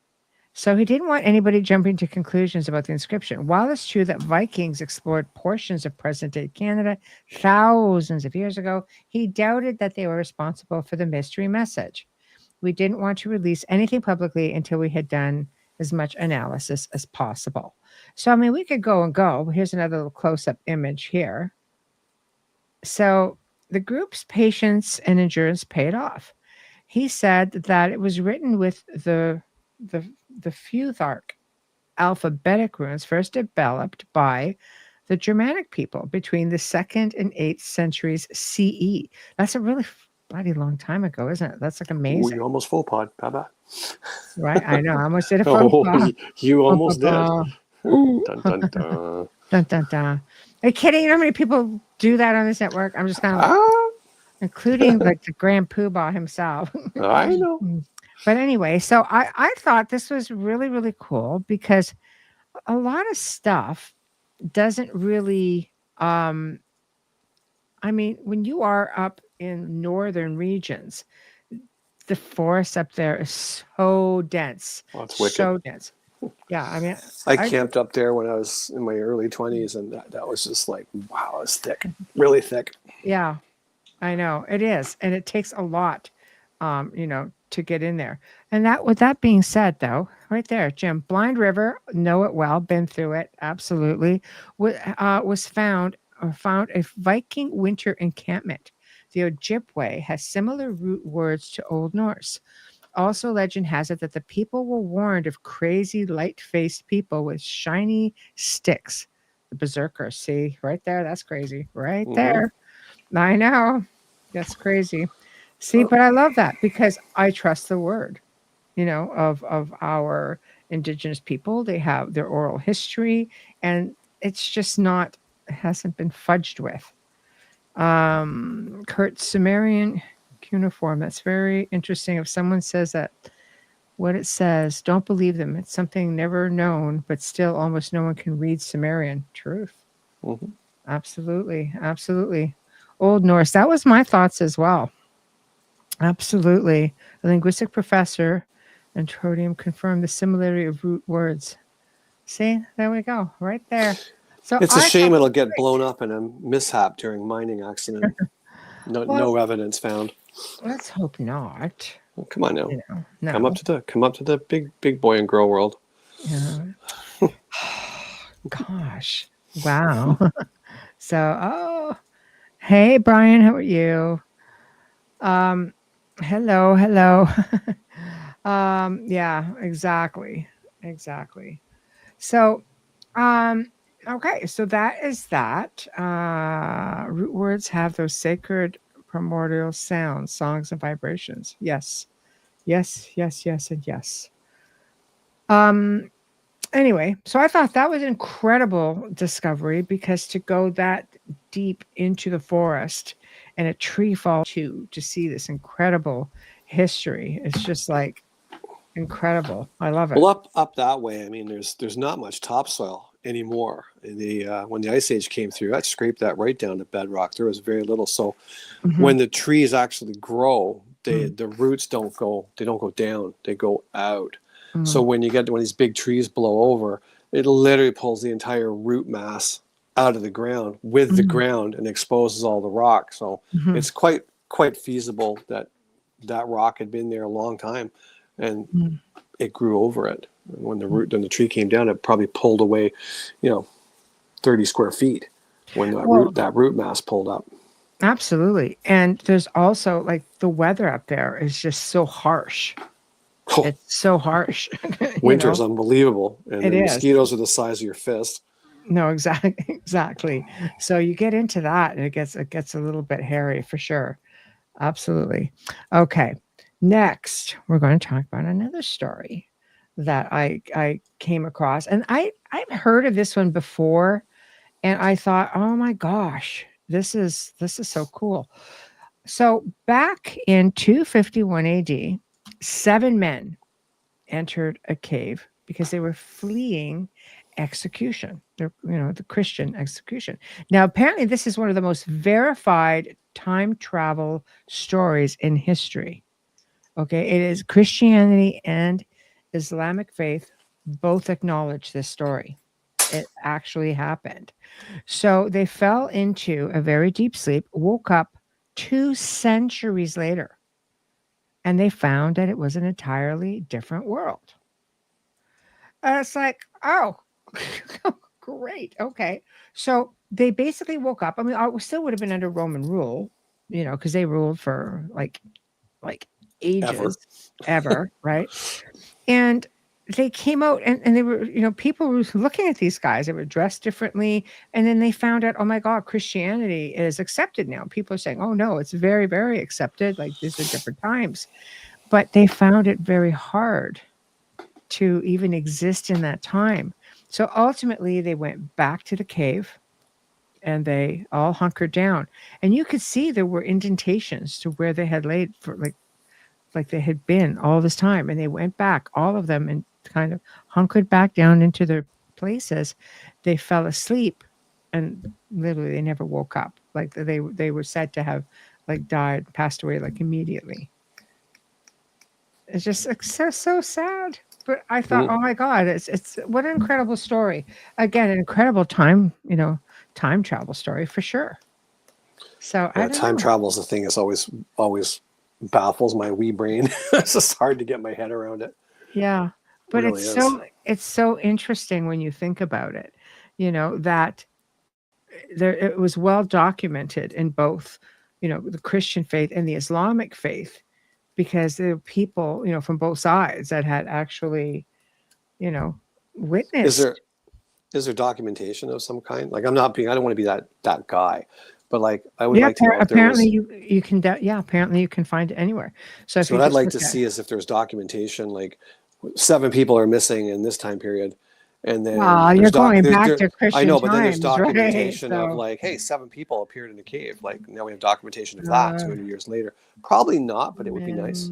So he didn't want anybody jumping to conclusions about the inscription. While it's true that Vikings explored portions of present-day Canada thousands of years ago, he doubted that they were responsible for the mystery message. We didn't want to release anything publicly until we had done as much analysis as possible. So, I mean, we could go and go. Here's another little close-up image here. So the group's patience and endurance paid off. He said that it was written with the Futhark alphabetic runes first developed by the Germanic people between the 2nd and 8th centuries CE. That's a really bloody long time ago, isn't it? That's like Ooh, amazing. you almost full pod. Bye-bye. Right? I know. I almost did a faux Oh, pas. you Faux almost did. pas. Ooh. Dun, dun, dun. Dun, dun, dun. Are you kidding? You know how many people do that on this network? I'm just kind of Ah, including like the Grand Poobah himself. I know. But anyway, so I thought this was really, really cool because a lot of stuff doesn't really I mean, when you are up in northern regions, the forest up there is so dense. Well, it's So wicked. dense. Yeah, I mean, I camped up there when I was in my early 20s, and that was just like, wow, it's thick, really thick. yeah, I know it is, and it takes a lot, to get in there. And that, with that being said, though, right there, Jim, Blind River, know it well, been through it, absolutely. Was found a Viking winter encampment. The Ojibwe has similar root words to Old Norse. Also, legend has it that the people were warned of crazy, light-faced people with shiny sticks. The Berserkers. See, right there, that's crazy. Right there. I know. That's crazy. See, but I love that because I trust the word, of our indigenous people. They have their oral history, and it's just not, it hasn't been fudged with. Kurt Sumerian cuneiform. That's very interesting. If someone says that, what it says, don't believe them. It's something never known, but still almost no one can read Sumerian. Truth. Absolutely. Absolutely. Old Norse. That was my thoughts as well. Absolutely. A linguistic professor and Trodium confirmed the similarity of root words. See, there we go. Right there. So It's a shame it'll get blown up in a mishap during mining accident. No evidence found. Let's hope not. Well, come on now. No. Come up to the big boy and girl world. Yeah. Gosh. Wow. So, hey Brian, how are you? Hello. Yeah, exactly. So, okay, so that is that. Root words have those sacred primordial sounds, songs, and vibrations. Yes, and yes. Anyway, so I thought that was an incredible discovery because to go that deep into the forest and a tree fall to see this incredible history, it's just like incredible. I love it. Well, up that way, I mean, there's not much topsoil anymore. When the ice age came through, that scraped that right down to bedrock. There was very little. So when the trees actually grow, the roots don't go down, they go out. So when these big trees blow over, it literally pulls the entire root mass out of the ground with the ground and exposes all the rock. So it's quite feasible that rock had been there a long time, and it grew over it. When the tree came down, it probably pulled away, 30 square feet when that root mass pulled up. Absolutely. And there's also like the weather up there is just so harsh. Oh. It's so harsh. Winter's unbelievable. And the mosquitoes is. are the size of your fist. No, exactly. So you get into that and it gets a little bit hairy for sure. Absolutely. Okay. Next, we're going to talk about another story that I came across. And I've heard of this one before. And I thought, oh my gosh, this is so cool. So back in 251 AD, 7 men entered a cave because they were fleeing execution. The Christian execution. Now, apparently, this is one of the most verified time travel stories in history. Okay, it is Christianity and Islamic faith both acknowledge this story. It actually happened. So they fell into a very deep sleep, woke up 2 centuries later, and they found that it was an entirely different world. And it's like, oh, great. Okay. So they basically woke up. I mean, I still would have been under Roman rule, because they ruled for like ages, ever, right? And they came out and they were, people were looking at these guys. They were dressed differently. And then they found out, oh my God, Christianity is accepted now. People are saying, oh no, it's very, very accepted. Like these are different times. But they found it very hard to even exist in that time. So ultimately they went back to the cave and they all hunkered down. And you could see there were indentations to where they had laid for like they had been all this time. And they went back, all of them, and kind of hunkered back down into their places. They fell asleep and literally they never woke up. Like they were said to have like died, passed away like immediately. It's just so sad. But I thought, oh my God, it's what an incredible story. Again, an incredible time travel story for sure. So yeah, time travel is a thing that's always baffles my wee brain. It's just hard to get my head around it. Yeah. But it really it's so interesting when you think about it, that it was well documented in both, the Christian faith and the Islamic faith, because there were people, from both sides that had actually, witnessed. Is there documentation of some kind? Like I don't want to be that guy, but like I would like to know if apparently you can apparently you can find it anywhere. So what I'd like to see is if there's documentation, like 7 people are missing in this time period. And then you're going back to Christian I know, but times, then there's documentation right? of like, hey, 7 people appeared in a cave. Like now we have documentation of that 200 years later. Probably not, but it would be nice.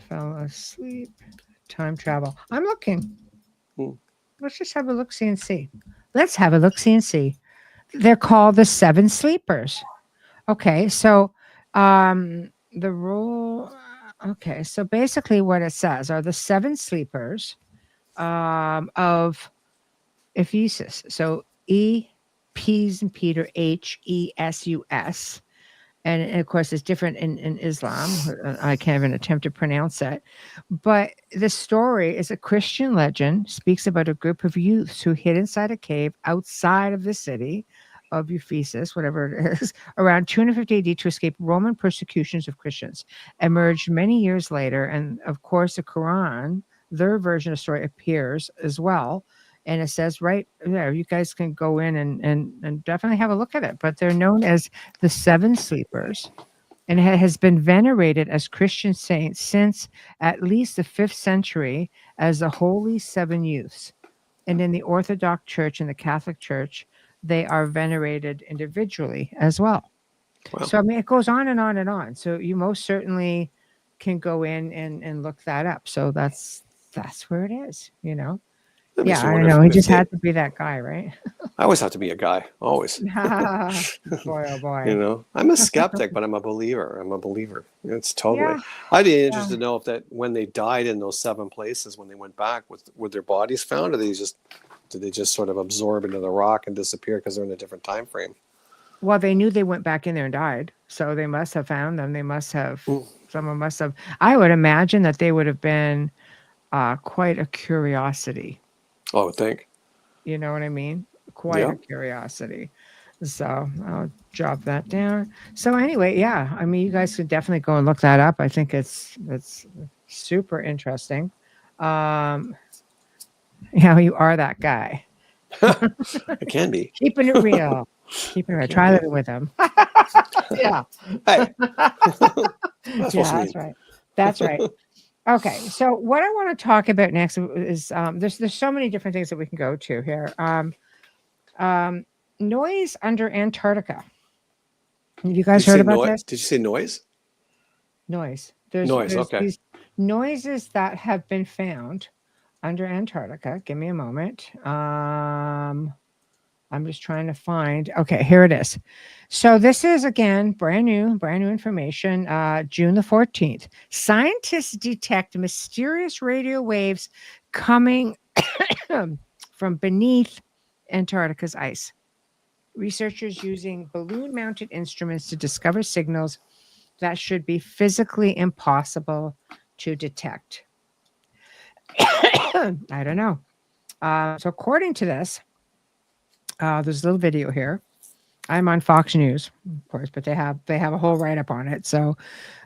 Fell asleep. Time travel. I'm looking. Let's just have a look-see and see. Let's have a look-see and see. They're called the 7 sleepers. Okay, so the rule. Okay, so basically what it says are the 7 sleepers of Ephesus. So E, P's and Peter, H, E, S, U, S. And of course, it's different in Islam. I can't even attempt to pronounce it. But the story is a Christian legend, speaks about a group of youths who hid inside a cave outside of the city of Ephesus, whatever it is, around 250 AD to escape Roman persecutions of Christians. Emerged many years later. And of course, the Quran, their version of the story, appears as well. And it says right there, you guys can go in and definitely have a look at it. But they're known as the 7 sleepers. And it has been venerated as Christian saints since at least the 5th century as the Holy 7 Youths. And in the Orthodox Church and the Catholic Church, they are venerated individually as well. Wow. So, I mean, it goes on and on and on. So you most certainly can go in and look that up. So that's where it is, Yeah, I know. He just had to be that guy, right? I always have to be a guy. Always. Boy, oh boy. I'm a skeptic, but I'm a believer. It's totally. Yeah. I'd be interested to know if that when they died in those 7 places, when they went back, were their bodies found, or did they just sort of absorb into the rock and disappear because they're in a different time frame? Well, they knew they went back in there and died, so they must have found them. They must have. Someone must have. I would imagine that they would have been quite a curiosity. I would think. You know what I mean? Quite a curiosity. So I'll drop that down. So anyway, yeah. I mean, you guys could definitely go and look that up. I think it's super interesting. You are that guy. It can be. Keeping it real. Keeping it real. Try living with him. Yeah. Hey. That's right. That's right. Okay, so what I want to talk about next is there's so many different things that we can go to here. Noise under Antarctica. Have you guys heard about this? Did you say noise? Noise. There's okay. These noises that have been found under Antarctica. Give me a moment. I'm just trying to find. Okay, here it is. So this is, again, brand new information. June the 14th. Scientists detect mysterious radio waves coming from beneath Antarctica's ice. Researchers using balloon-mounted instruments to discover signals that should be physically impossible to detect. I don't know. So according to this, there's a little video here. I'm on Fox News, of course, but they have a whole write up on it. So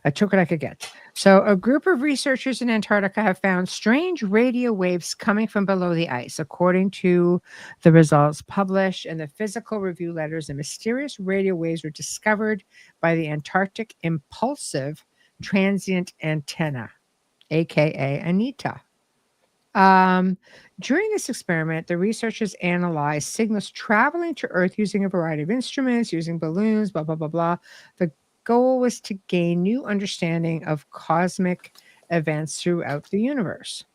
I took what I could get. So a group of researchers in Antarctica have found strange radio waves coming from below the ice. According to the results published in the physical review letters, the mysterious radio waves were discovered by the Antarctic Impulsive Transient Antenna, aka Anita. During this experiment, the researchers analyzed signals traveling to Earth using a variety of instruments, using balloons, blah, blah, blah, blah. The goal was to gain new understanding of cosmic events throughout the universe.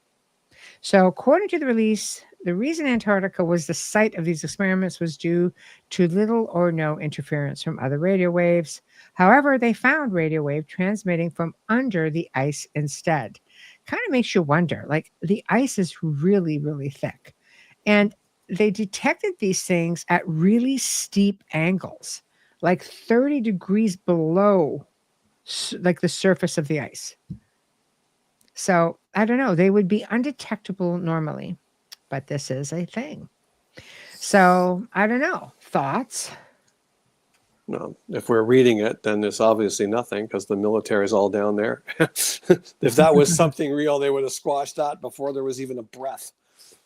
So, according to the release, the reason Antarctica was the site of these experiments was due to little or no interference from other radio waves. However, they found radio wave transmitting from under the ice instead. Kind of makes you wonder, like the ice is really, really thick. And they detected these things at really steep angles, like 30 degrees below like the surface of the ice. So I don't know. They would be undetectable normally, but this is a thing. So I don't know. Thoughts? No, if we're reading it, then there's obviously nothing because the military is all down there. If that was something real, they would have squashed that before there was even a breath.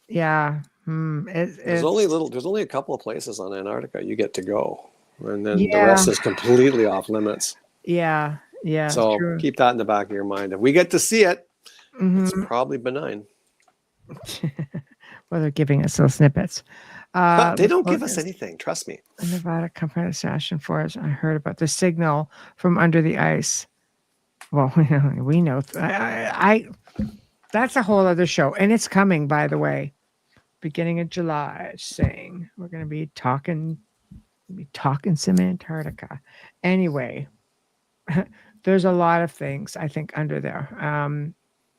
Yeah. There's only a couple of places on Antarctica you get to go, and then the Yeah. rest is completely off limits. Yeah. Yeah. So True. keep that in the back of your mind. If we get to see it, it's Mhm. probably benign. Well, they're giving us little snippets. They don't give us anything. Trust me. The Nevada Company Assassin Force. I heard about the signal from under the ice. Well, we know. That's a whole other show, and it's coming, by the way, beginning of July. Saying we're going to be talking some Antarctica. Anyway, there's a lot of things I think under there.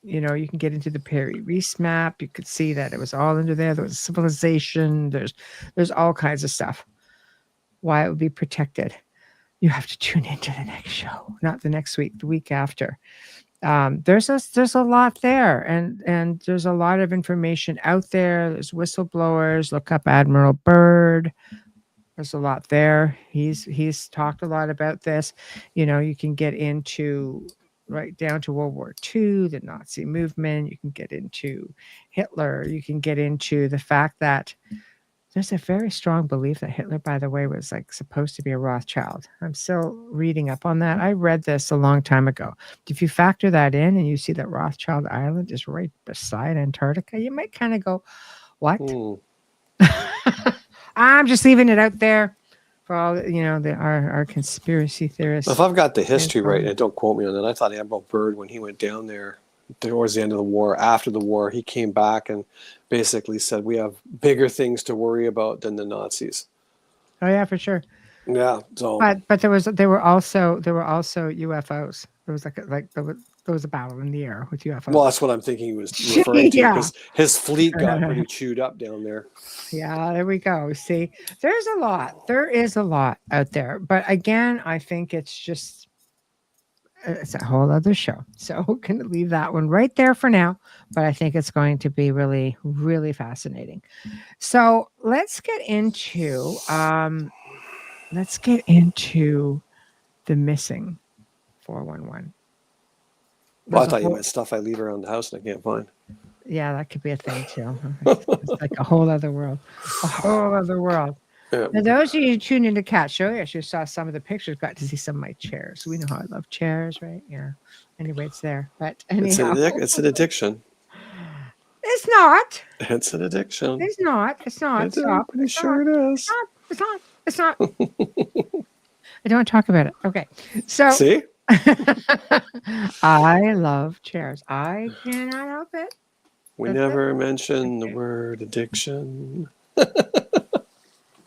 You can get into the Perry Reese map. You could see that it was all under there. There was civilization. There's all kinds of stuff. Why it would be protected. You have to tune into the next show, not the next week, the week after. There's a lot there, and there's a lot of information out there. There's whistleblowers. Look up Admiral Byrd. There's a lot there. He's talked a lot about this. You can get into right down to World War II, the Nazi movement. You can get into Hitler. You can get into the fact that there's a very strong belief that Hitler, by the way, was like supposed to be a Rothschild. I'm still reading up on that. I read this a long time ago. If you factor that in and you see that Rothschild Island is right beside Antarctica, you might kind of go, what? I'm just leaving it out there for all our conspiracy theorists. If I've got the history right, and don't quote me on that, I thought Admiral Byrd, when he went down there towards the end of the war, after the war, he came back and basically said, we have bigger things to worry about than the Nazis. Oh yeah, for sure. Yeah. So, but there were also UFOs. There was there was a battle in the air with UFOs. Well, that's what I'm thinking he was referring to, because his fleet got pretty chewed up down there. Yeah, there we go. See, there's a lot. There is a lot out there. But again, I think it's a whole other show. So we're going to leave that one right there for now. But I think it's going to be really, really fascinating. So let's get into the missing 411. Well, I thought you meant stuff I leave around the house and I can't find. Yeah, that could be a thing too. It's like a whole other world. A whole other world. Yeah. Now, those of you who tuned into Cat Show, you actually saw some of the pictures, got to see some of my chairs. We know how I love chairs, right? Yeah. Anyway, it's there. But anyhow. It's an addiction. It's not. It's an addiction. It's not. Stop. I'm pretty sure it is. It's not. I don't talk about it. Okay. So. See? I love chairs. I cannot help it. We never mention the word addiction.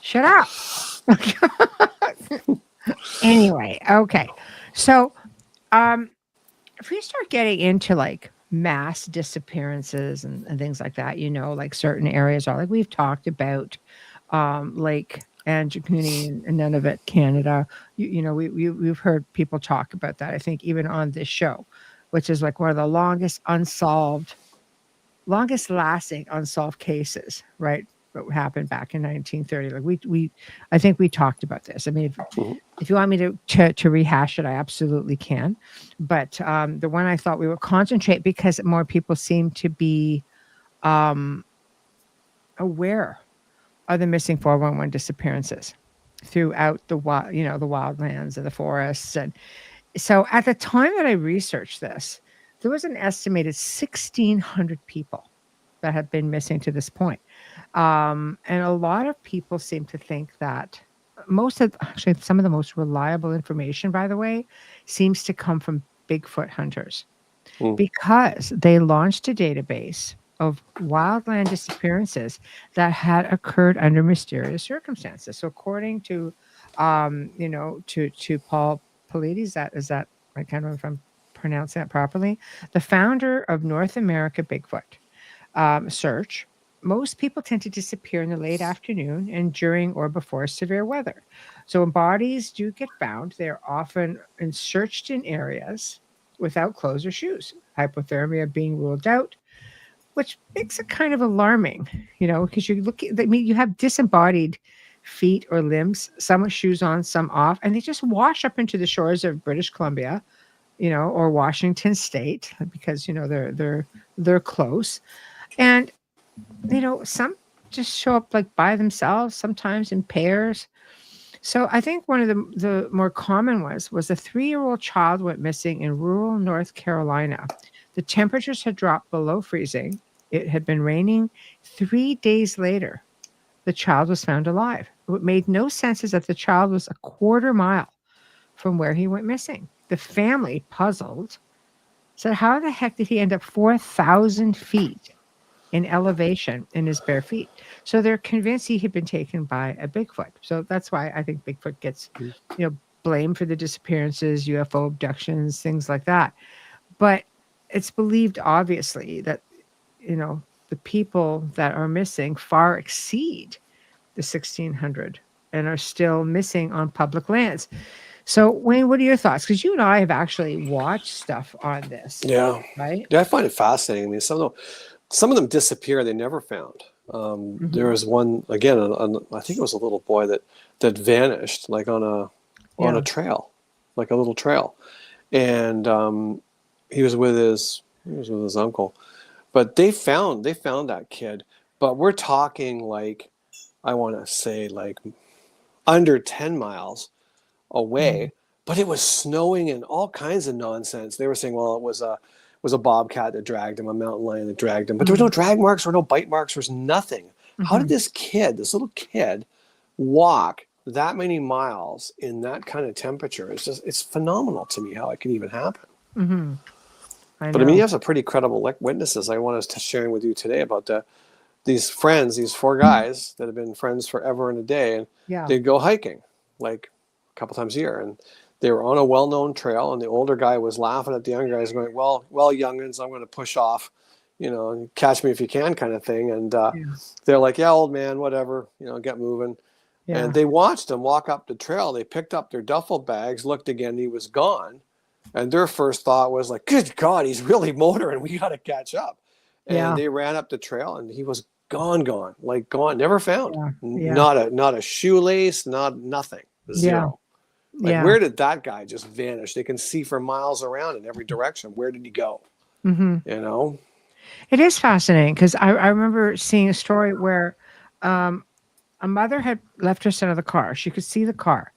Shut up. Anyway, okay. So, if we start getting into like mass disappearances and things like that, like certain areas are like we've talked about, Lake Anjikuni and Nunavut, Canada. We've heard people talk about that. I think even on this show, which is like one of the longest lasting unsolved cases, right? happened back in 1930. Like I think we talked about this. I mean, Mhm. if you want me to rehash it, I absolutely can. But the one I thought we would concentrate, because more people seem to be aware of the missing 411 disappearances throughout the wild, the wildlands and the forests. And so at the time that I researched this, there was an estimated 1,600 people that have been missing to this point. And a lot of people seem to think that actually, some of the most reliable information, by the way, seems to come from Bigfoot hunters, Mm. because they launched a database of wildland disappearances that had occurred under mysterious circumstances. So according to, to Paul Paulides, is that, I can't remember if I'm pronouncing that properly, the founder of North America Bigfoot search, most people tend to disappear in the late afternoon and during or before severe weather. So when bodies do get found, they're often searched in areas without clothes or shoes, hypothermia being ruled out, which makes it kind of alarming, because you have disembodied feet or limbs, some with shoes on, some off, and they just wash up into the shores of British Columbia, or Washington State, because they're close. And some just show up like by themselves, sometimes in pairs. So I think one of the more common was a 3-year-old child went missing in rural North Carolina. The temperatures had dropped below freezing. It had been raining. 3 days later, the child was found alive. What made no sense is that the child was a quarter mile from where he went missing. The family, puzzled, said, how the heck did he end up 4,000 feet in elevation in his bare feet? So they're convinced he had been taken by a Bigfoot. So that's why I think Bigfoot gets, blamed for the disappearances, UFO abductions, things like that. But it's believed, obviously, that, the people that are missing far exceed the 1,600 and are still missing on public lands. So, Wayne, what are your thoughts? Because you and I have actually watched stuff on this. Yeah. Right? Yeah, I find it fascinating. I mean, some of them disappear, they never found. There was one, again, I think it was a little boy that vanished, like on a trail, like a little trail. And he was with his uncle. But they found that kid. But we're talking, like, I want to say, like, under 10 miles away. But it was snowing and all kinds of nonsense. They were saying, well, it was a bobcat that dragged him, a mountain lion that dragged him. But there were no drag marks or no bite marks. There was nothing. How did this little kid, walk that many miles in that kind of temperature? It's phenomenal to me how it can even happen. But I mean, you have some pretty credible witnesses. I want to sharing with you today about these 4 guys that have been friends forever and a day, and they'd go hiking like a couple times a year, and they were on a well-known trail, and the older guy was laughing at the younger guys, going, well, youngins, I'm going to push off, catch me if you can, kind of thing. And they're like, yeah, old man, whatever, get moving. Yeah. And they watched him walk up the trail. They picked up their duffel bags, looked again, he was gone. And their first thought was like, good God, he's really motoring. We got to catch up. And they ran up the trail, and he was gone, never found. Not a shoelace, nothing, zero. Where did that guy just vanish? They can see for miles around in every direction. Where did he go? It is fascinating, because I remember seeing a story where a mother had left her son in the car. She could see the car.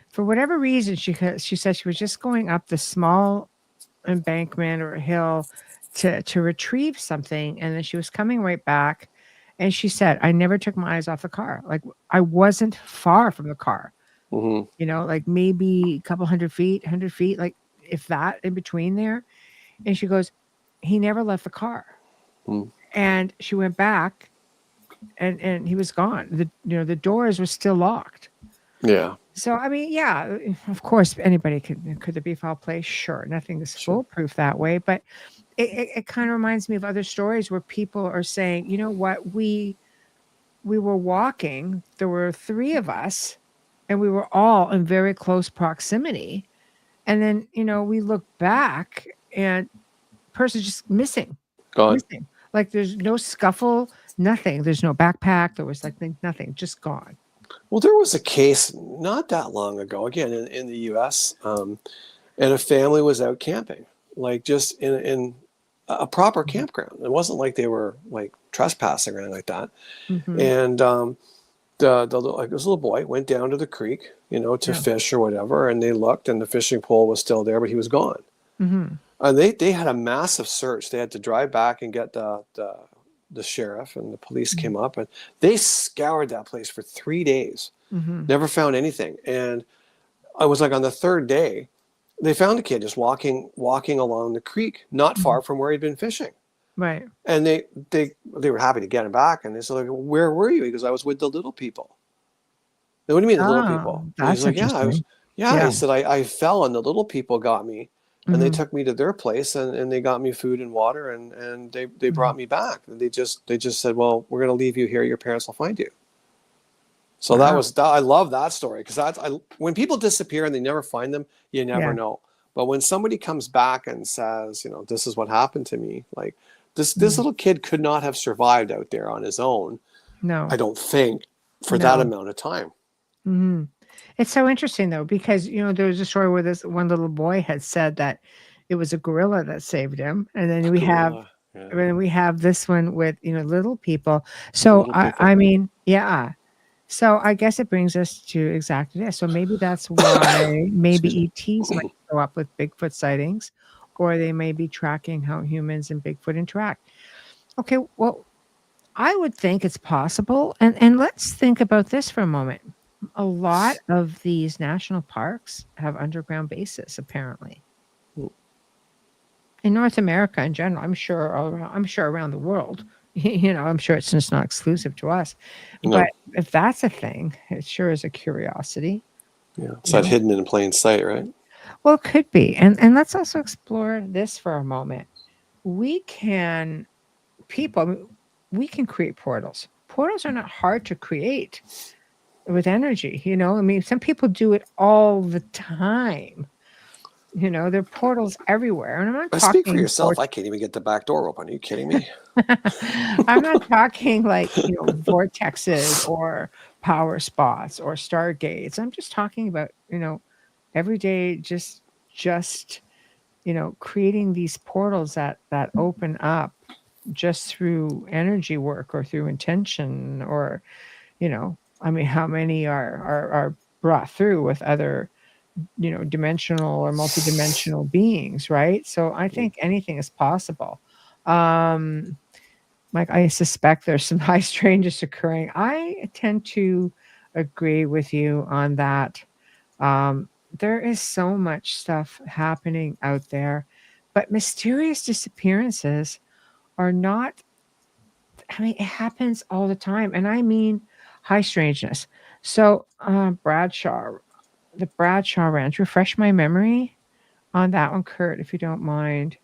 For whatever reason, she said she was just going up the small embankment or a hill to retrieve something, and then she was coming right back, and she said, I never took my eyes off the car. Like, I wasn't far from the car. Like maybe a couple 100 feet, like if that, in between there. And she goes, he never left the car. And she went back, and he was gone. The doors were still locked. Yeah. So, I mean, yeah, of course, anybody could there be foul play? Sure. Nothing is foolproof that way. But it kind of reminds me of other stories where people are saying, you know what, we were walking, there were 3 of us, and we were all in very close proximity. And then, we look back, and person's just missing. Gone. Like, there's no scuffle, nothing. There's no backpack. There was like nothing, just gone. Well, there was a case not that long ago, again in the U.S., and a family was out camping, like just in a proper campground. It wasn't like they were like trespassing or anything like that. Mm-hmm. And this little boy went down to the creek, to fish or whatever, and they looked, and the fishing pole was still there, but he was gone. Mm-hmm. And they had a massive search. They had to drive back and get the sheriff, and the police came up, and they scoured that place for 3 days. Mm-hmm. Never found anything. And I was like, on the third day, they found a kid just walking along the creek, not far from where he'd been fishing. Right. And they were happy to get him back. And they said, like, where were you? He goes, I was with the little people. What do you mean, the little people? And That's he's like, interesting. He said, I fell, and the little people got me. And they Mm-hmm. took me to their place, and they got me food and water, and they brought me back. And they just said, well, we're going to leave you here. Your parents will find you. So I love that story, because when people disappear and they never find them, you never know. But when somebody comes back and says, this is what happened to me, like this little kid could not have survived out there on his own. No, I don't think, for that amount of time. Mm-hmm. It's so interesting though, because there was a story where this one little boy had said that it was a gorilla that saved him, and then we have this one with little people. So I mean, yeah. So I guess it brings us to exactly this. So maybe that's why maybe ETs might show up with Bigfoot sightings, or they may be tracking how humans and Bigfoot interact. Okay, well, I would think it's possible. And let's think about this for a moment. A lot of these national parks have underground bases, apparently. In North America in general, I'm sure around the world. I'm sure it's just not exclusive to us. No. But if that's a thing, it sure is a curiosity. Yeah, it's that hidden in plain sight, right? Well, it could be. And let's also explore this for a moment. We can create portals. Portals are not hard to create with energy. I mean, some people do it all the time. There are portals everywhere. And I'm not talking. Speak for yourself. I can't even get the back door open. Are you kidding me? I'm not talking like, vortexes or power spots or stargates. I'm just talking about, every day, just creating these portals that open up just through energy work or through intention, or, I mean, how many are brought through with other dimensional or multidimensional beings, right? So I think anything is possible. Like, I suspect there's some high strangeness occurring. I tend to agree with you on that. There is so much stuff happening out there, but mysterious disappearances are not, I mean, it happens all the time. And I mean high strangeness. So the Bradshaw Ranch, refresh my memory on that one, Kurt, if you don't mind.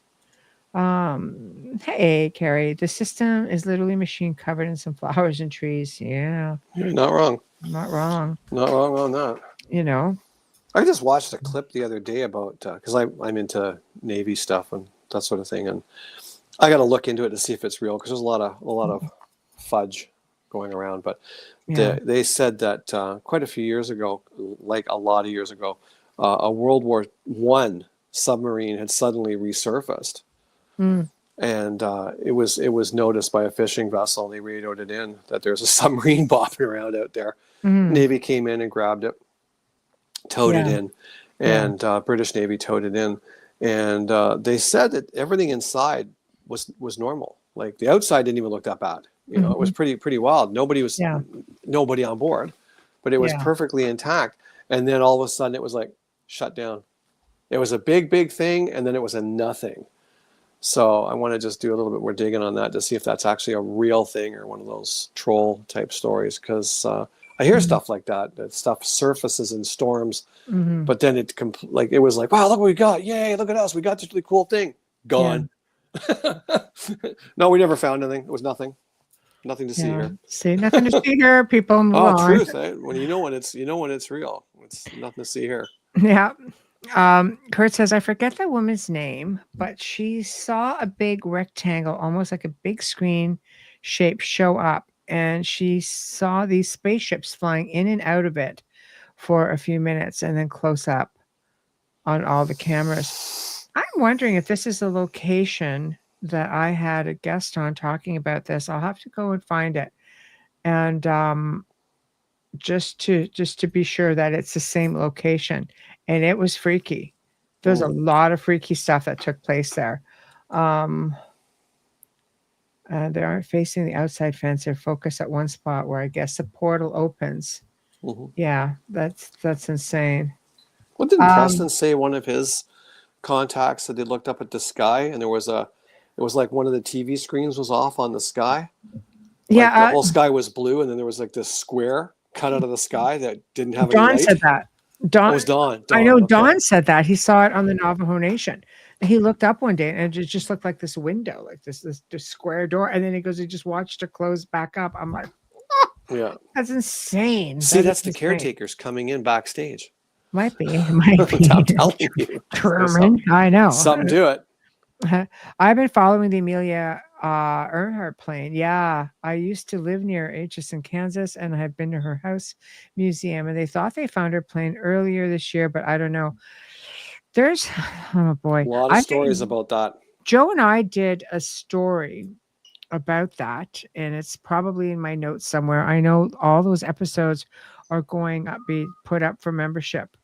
Hey, Carrie, the system is literally a machine covered in some flowers and trees. Yeah. You're not wrong. Not wrong. Not wrong on that. I just watched a clip the other day about, because I'm into Navy stuff and that sort of thing, and I got to look into it to see if it's real, because there's a lot of fudge going around. But they said that quite a few years ago, like a lot of years ago, a World War I submarine had suddenly resurfaced. And it was noticed by a fishing vessel. They radioed it in that there's a submarine bopping around out there. Navy came in and grabbed it, towed it in, and British Navy towed it in. And they said that everything inside was normal. Like, the outside didn't even look that bad. It was pretty wild. Nobody on board, but it was perfectly intact. And then all of a sudden it was like shut down. It was a big thing, and then it was a nothing. So I want to just do a little bit more digging on that to see if that's actually a real thing or one of those troll type stories. Because I hear stuff like that. That stuff surfaces in storms, but then it was like, wow, look what we got! Yay, look at us! We got this really cool thing. Gone. No, we never found anything. It was nothing. Nothing to see here. See, nothing to see here. People move on. Truth. When when it's real. It's nothing to see here. Yeah. Kurt says, I forget the woman's name, but she saw a big rectangle, almost like a big screen, shapes show up, and she saw these spaceships flying in and out of it for a few minutes and then close up on all the cameras. I'm wondering if this is a location that I had a guest on talking about this. I'll have to go and find it. And just to be sure that it's the same location. And it was freaky. There's a lot of freaky stuff that took place there. They aren't facing the outside fence. They're focused at one spot where I guess the portal opens. Yeah, that's insane. What did Preston say? One of his contacts that they looked up at the sky, and it was like one of the TV screens was off on the sky. Like the whole sky was blue, and then there was like this square cut out of the sky that didn't have any light. Don said that. Don, it was Don. I know Don said that. He saw it on the Navajo Nation. He looked up one day and it just looked like this window, like this square door. And then he goes, he just watched it close back up. I'm like, oh, yeah, that's insane. See, that's the caretakers coming in backstage. Might be. I'm telling you. Truman, I know. Something to it. I've been following the Amelia Earhart plane. Yeah, I used to live near Atchison, Kansas, and I had been to her house museum, and they thought they found her plane earlier this year, but I don't know. There's, oh boy, a lot of stories about that. Joe and I did a story about that, and it's probably in my notes somewhere. I know all those episodes are going to be put up for membership.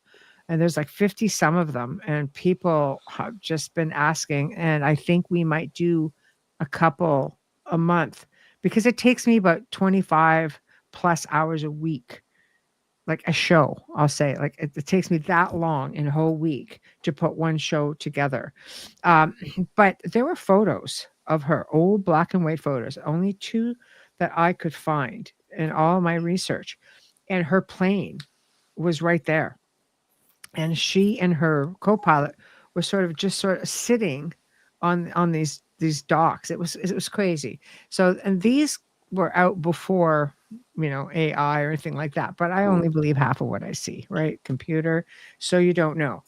And there's like 50 some of them, and people have just been asking. And I think we might do a couple a month because it takes me about 25 plus hours a week, like a show. I'll say like it takes me that long in a whole week to put one show together. But there were photos of her, old black and white photos, only 2 that I could find in all my research. And her plane was right there. And she and her co-pilot were sort of sitting on these docks. It was crazy. So, and these were out before, AI or anything like that. But I only believe half of what I see, right? Computer. So you don't know.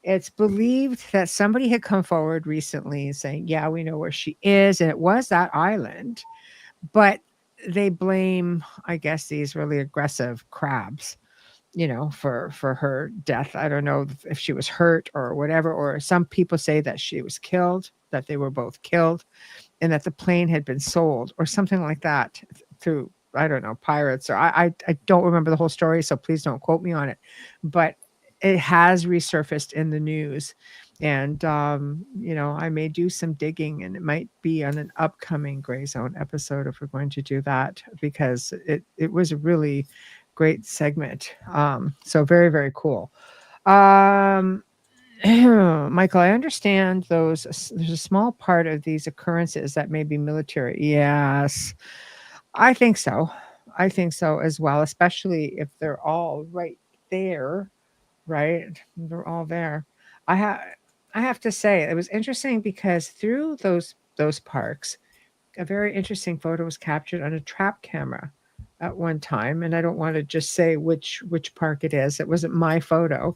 It's believed that somebody had come forward recently saying, yeah, we know where she is. And it was that island. But they blame, I guess, these really aggressive crabs, for her death. I don't know if she was hurt or whatever, or some people say that she was killed, that they were both killed, and that the plane had been sold or something like that through, I don't know, pirates, or I don't remember the whole story, so please don't quote me on it. But it has resurfaced in the news. And, I may do some digging, and it might be on an upcoming Gray Zone episode if we're going to do that, because it was a really great segment. So very, very cool. Michael, I understand there's a small part of these occurrences that may be military. Yes, I think so. I think so as well, especially if they're all right there, right? They're all there. I have to say it was interesting because through those parks, a very interesting photo was captured on a trap camera at one time, and I don't want to just say which park it is. It wasn't my photo,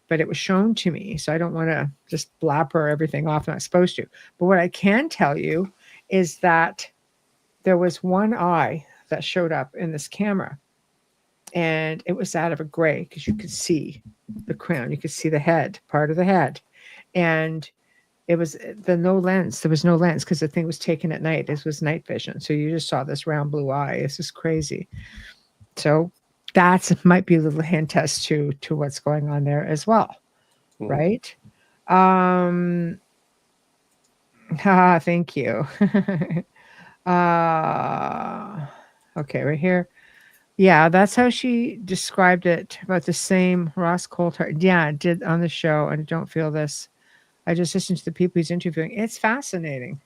but it was shown to me, so I don't want to just blabber everything off. I'm not supposed to. But what I can tell you is that there was one eye that showed up in this camera, and it was that of a gray, because you could see the crown, you could see the head, part of the head, and it was no lens. There was no lens because the thing was taken at night. This was night vision. So you just saw this round blue eye. This is crazy. So that might be a little hint as to what's going on there as well. Right? Thank you. Okay, right here. Yeah, that's how she described it, about the same Ross Coulthard. Yeah, did on the show, and don't feel this. I just listened to the people he's interviewing. It's fascinating.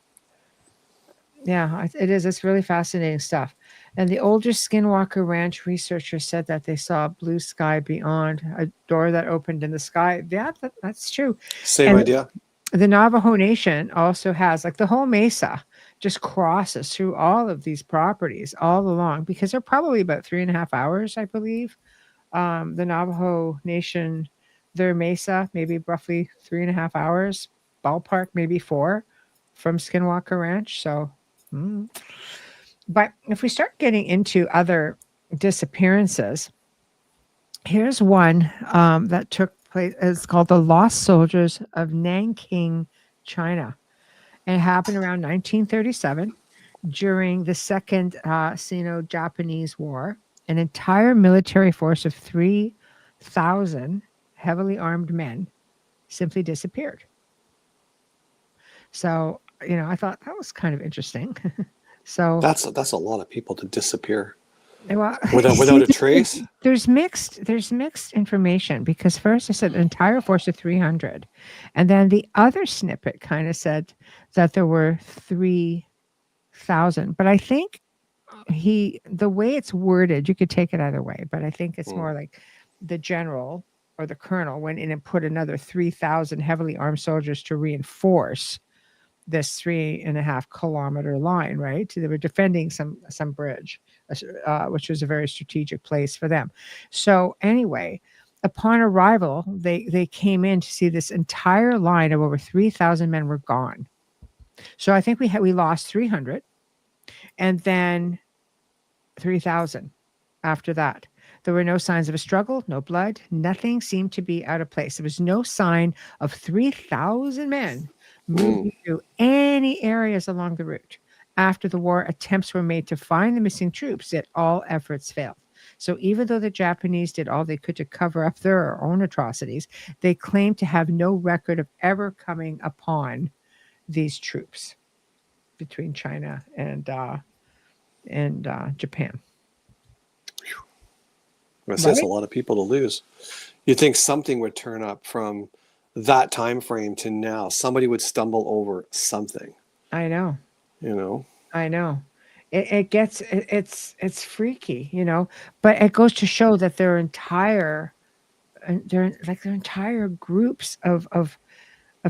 Yeah, it is. It's really fascinating stuff. And the older Skinwalker Ranch researchers said that they saw a blue sky beyond, a door that opened in the sky. Yeah, that's true. Same idea. The Navajo Nation also has, like, the whole mesa just crosses through all of these properties all along, because they're probably about 3.5 hours, I believe. The Navajo Nation, their mesa, maybe roughly 3.5 hours, ballpark, maybe 4 from Skinwalker Ranch. So But if we start getting into other disappearances, here's one that took place. It's called the Lost Soldiers of Nanking, China. And it happened around 1937 during the Second Sino-Japanese War. An entire military force of 3,000 heavily armed men simply disappeared. So, I thought that was kind of interesting. So That's a lot of people to disappear well, without a trace. there's mixed information, because first I said an entire force of 300, and then the other snippet kind of said that there were 3,000. But I think the way it's worded, you could take it either way, but I think it's more like the general or the colonel went in and put another 3,000 heavily armed soldiers to reinforce this 3.5 kilometer line, right? They were defending some bridge, which was a very strategic place for them. So anyway, upon arrival, they came in to see this entire line of over 3,000 men were gone. So I think we lost 300, and then 3,000 after that. There were no signs of a struggle, no blood, nothing seemed to be out of place. There was no sign of 3,000 men moving through any areas along the route. After the war, attempts were made to find the missing troops, yet all efforts failed. So even though the Japanese did all they could to cover up their own atrocities, they claimed to have no record of ever coming upon these troops between China and Japan. That's a lot of people to lose. You'd think something would turn up from that time frame to now. Somebody would stumble over something. I know. I know. It's freaky, but it goes to show that their entire groups of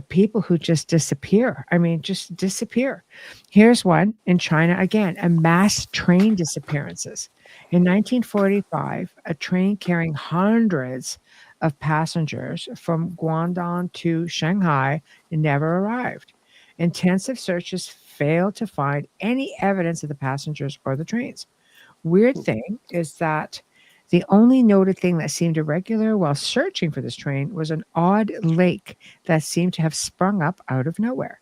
people who just disappear. I mean, just disappear. Here's one in China again, a mass train disappearances. In 1945, a train carrying hundreds of passengers from Guangdong to Shanghai never arrived. Intensive searches failed to find any evidence of the passengers or the trains. Weird thing is that the only noted thing that seemed irregular while searching for this train was an odd lake that seemed to have sprung up out of nowhere.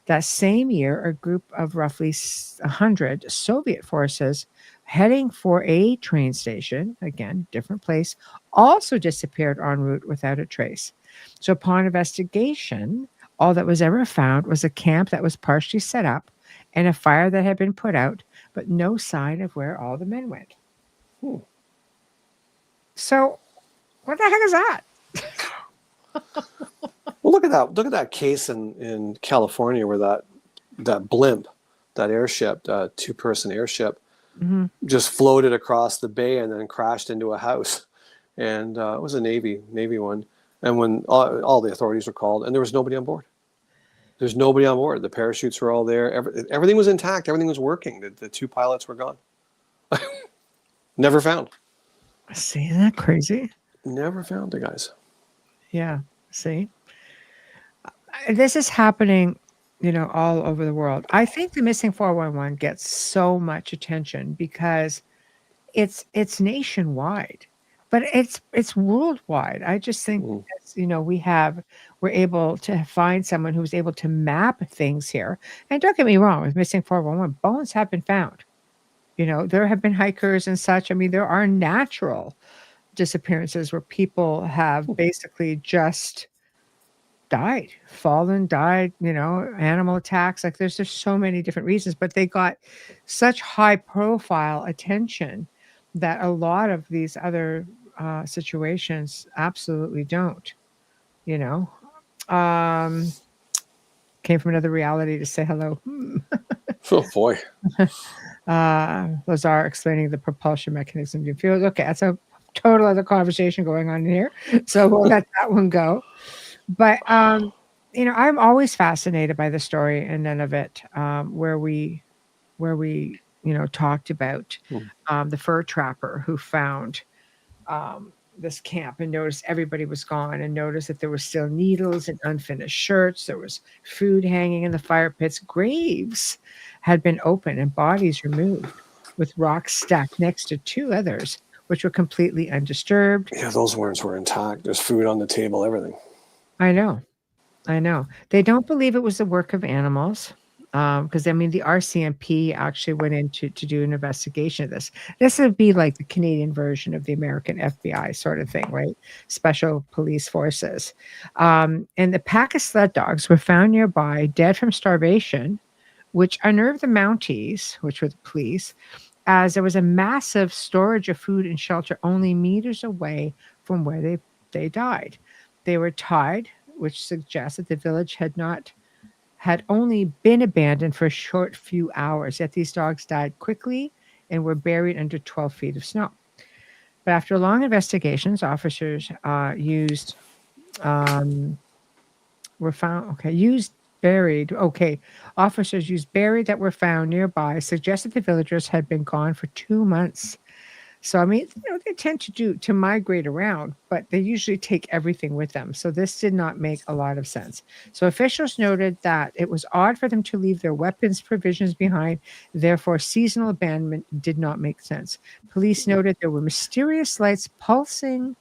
That same year, a group of roughly 100 Soviet forces heading for a train station, again, different place, also disappeared en route without a trace. So upon investigation, all that was ever found was a camp that was partially set up and a fire that had been put out, but no sign of where all the men went. So, what the heck is that? Well, look at that! Look at that case in California where that blimp, that airship, that 2-person airship, just floated across the bay and then crashed into a house. And it was a Navy one. And when all the authorities were called, and there was nobody on board. There's nobody on board. The parachutes were all there. Everything was intact. Everything was working. The 2 pilots were gone. Never found. See, isn't that crazy? Never found the guys. Yeah. See, this is happening, all over the world. I think the missing 411 gets so much attention because it's nationwide, but it's worldwide. I just think we're able to find someone who's able to map things here. And don't get me wrong, with missing 411, bones have been found. There have been hikers and such. I mean, there are natural disappearances where people have basically just died, animal attacks. Like there's just so many different reasons, but they got such high profile attention that a lot of these other situations absolutely don't. Came from another reality to say hello. Oh boy. Lazar explaining the propulsion mechanism you feel. Okay, that's a total other conversation going on here, so we'll let that one go. But I'm always fascinated by the story in Nunavut, where we talked about the fur trapper who found this camp and noticed everybody was gone, and noticed that there were still needles and unfinished shirts. There was food hanging in the fire pits. Graves had been opened and bodies removed, with rocks stacked next to two others, which were completely undisturbed. Yeah, those ones were intact. There's food on the table, everything. I know. They don't believe it was the work of animals. Because I mean, the RCMP actually went in to do an investigation of this. This would be like the Canadian version of the American FBI sort of thing, right? Special police forces. And the pack of sled dogs were found nearby, dead from starvation, which unnerved the Mounties, which were the police, as there was a massive storage of food and shelter only meters away from where they died. They were tied, which suggests that the village had only been abandoned for a short few hours, yet these dogs died quickly and were buried under 12 feet of snow. But after long investigations, officers used buried that were found nearby, suggested the villagers had been gone for 2 months. So, I mean, they tend to migrate around, but they usually take everything with them. So this did not make a lot of sense. So officials noted that it was odd for them to leave their weapons, provisions behind. Therefore, seasonal abandonment did not make sense. Police noted there were mysterious lights pulsing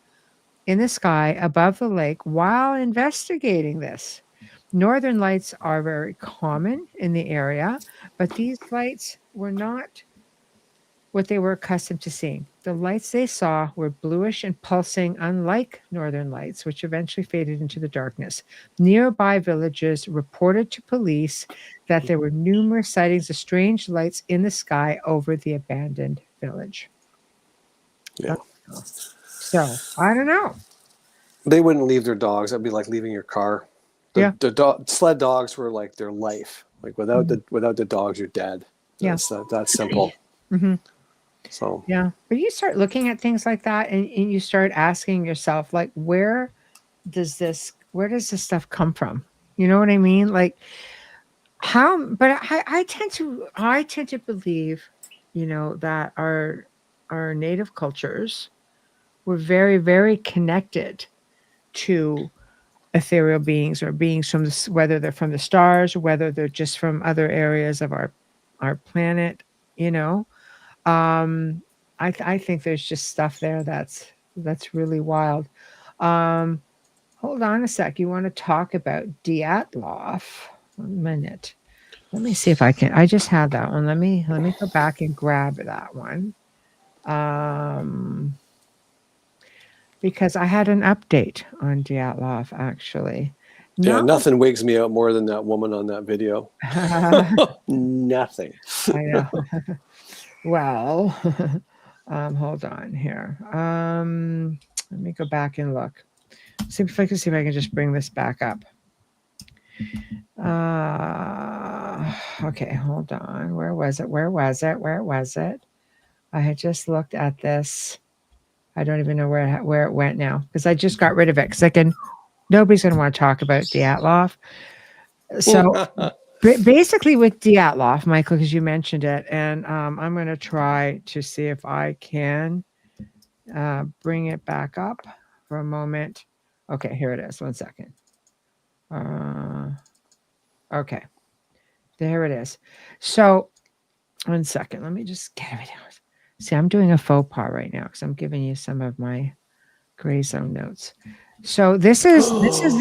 in the sky above the lake while investigating this. Northern lights are very common in the area, but these lights were not what they were accustomed to seeing. The lights they saw were bluish and pulsing, unlike northern lights, which eventually faded into the darkness. Nearby villages reported to police that there were numerous sightings of strange lights in the sky over the abandoned village. Yeah. So, I don't know. They wouldn't leave their dogs. That'd be like leaving your car. The sled dogs were like their life. Like without the dogs, you're dead. That's simple. Mm-hmm. So yeah, but you start looking at things like that, and you start asking yourself, like, where does this stuff come from? You know what I mean? Like, how? But I tend to believe, that our native cultures were very, very connected to ethereal beings, or beings from whether they're from the stars, or whether they're just from other areas of our planet. I think there's just stuff there that's really wild. Hold on a sec. You want to talk about Dyatlov? 1 minute. Let me see if I can. I just had that one. Let me go back and grab that one. Because I had an update on Dyatlov, actually. Yeah, nothing wigs me out more than that woman on that video. Nothing. I know. Well, hold on here. Let me go back and look. See if I can just bring this back up. Okay, hold on. Where was it? I had just looked at this. I don't even know where it went now, because I just got rid of it, because nobody's going to want to talk about Dyatlov. So basically with Dyatlov, Michael, because you mentioned it, and I'm going to try to see if I can bring it back up for a moment. Okay, here it is. 1 second. Okay, there it is. So 1 second. Let me just get everything. See, I'm doing a faux pas right now because I'm giving you some of my gray zone notes. So this is the this is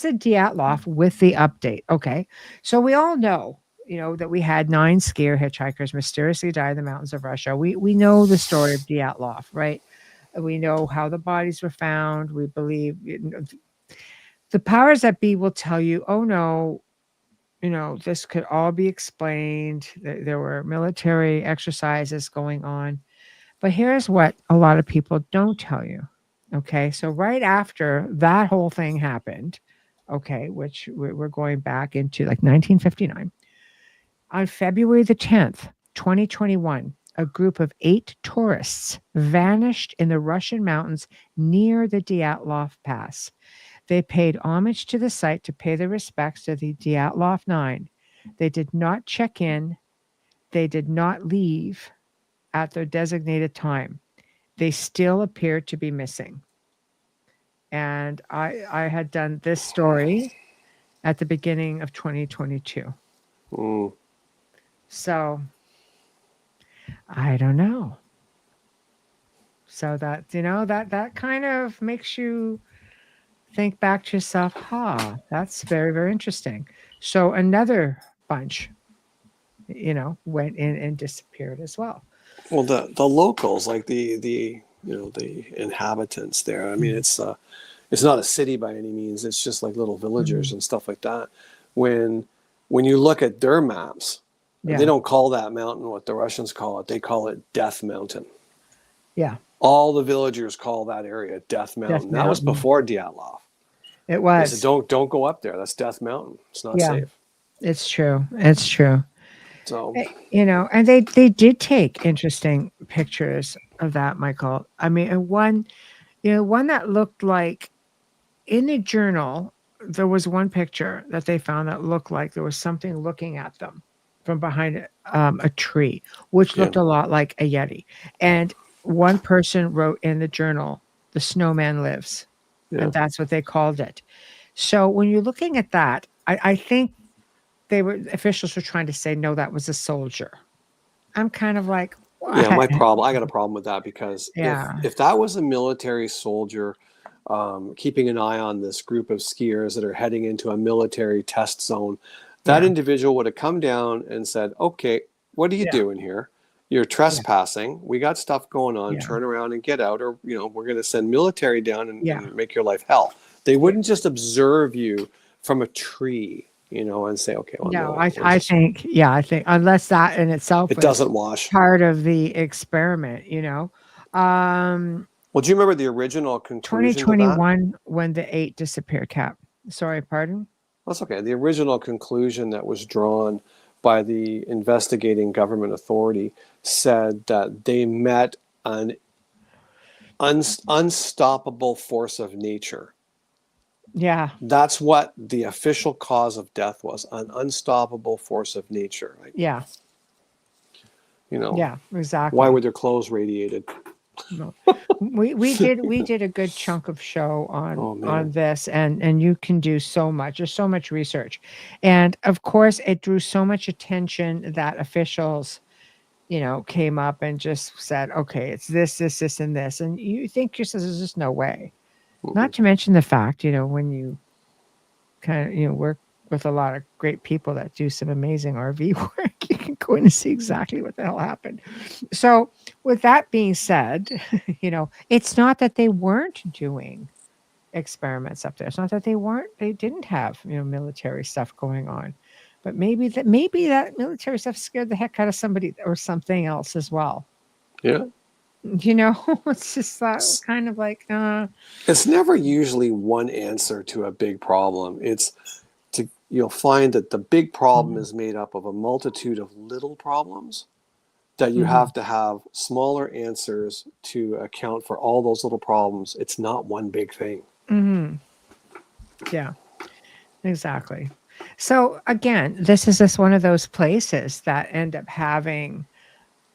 the Dyatlov with the update. Okay, so we all know, that we had 9 skier hitchhikers mysteriously die in the mountains of Russia. We know the story of Dyatlov, right? We know how the bodies were found. We believe the powers that be will tell you, oh no, this could all be explained. There were military exercises going on. But here's what a lot of people don't tell you. Okay, so right after that whole thing happened, okay, which we're going back into like 1959, on February the 10th, 2021, a group of 8 tourists vanished in the Russian mountains near the Dyatlov Pass. They paid homage to the site to pay their respects to the Dyatlov 9. They did not check in. They did not leave at their designated time. they still appear to be missing. And I had done this story at the beginning of 2022. So I don't know. So that, that kind of makes you think back to yourself, that's very, very interesting. So another bunch, went in and disappeared as well. Well, the locals, like the inhabitants there. I mean, it's not a city by any means. It's just like little villagers and stuff like that. When you look at their maps, they don't call that mountain what the Russians call it. They call it Death Mountain. Yeah. All the villagers call that area Death Mountain. That was before Dyatlov. It was. They said, don't go up there. That's Death Mountain. It's not safe. It's true. It's true. So, and they did take interesting pictures of that, Michael. I mean, one that looked like, in the journal, there was one picture that they found that looked like there was something looking at them from behind a tree, which looked a lot like a Yeti. And one person wrote in the journal, "The snowman lives." Yeah. And that's what they called it. So when you're looking at that, I think officials were trying to say, no, that was a soldier. I'm kind of like, what? Yeah, I got a problem with that, because if that was a military soldier keeping an eye on this group of skiers that are heading into a military test zone, that individual would have come down and said, okay, what are you doing here? You're trespassing. We got stuff going on. Turn around and get out, or we're going to send military down and make your life hell. They wouldn't just observe you from a tree, and say, okay, well, no. I think unless that in itself, it doesn't wash. Part of the experiment, Well, do you remember the original conclusion? 2021, when the 8 disappeared, Cap. Sorry, pardon. That's okay. The original conclusion that was drawn by the investigating government authority said that they met an unstoppable force of nature. Yeah. That's what the official cause of death was, an unstoppable force of nature. Yeah. Yeah, exactly. Why were their clothes radiated? No. We did a good chunk of show on this, and you can do so much. There's so much research, and of course it drew so much attention that officials came up and just said, okay, it's this, and this, and you think yourself, there's just no way. Not to mention the fact, when you kind of work with a lot of great people that do some amazing RV work, you can go in and see exactly what the hell happened. So with that being said, it's not that they weren't doing experiments up there. It's not that they didn't have, military stuff going on, but maybe that military stuff scared the heck out of somebody or something else as well. Yeah. It's just that kind of like, it's never usually one answer to a big problem. You'll find that the big problem is made up of a multitude of little problems that you have to have smaller answers to account for all those little problems. It's not one big thing. Mm-hmm. Yeah, exactly. So again, this is just one of those places that end up having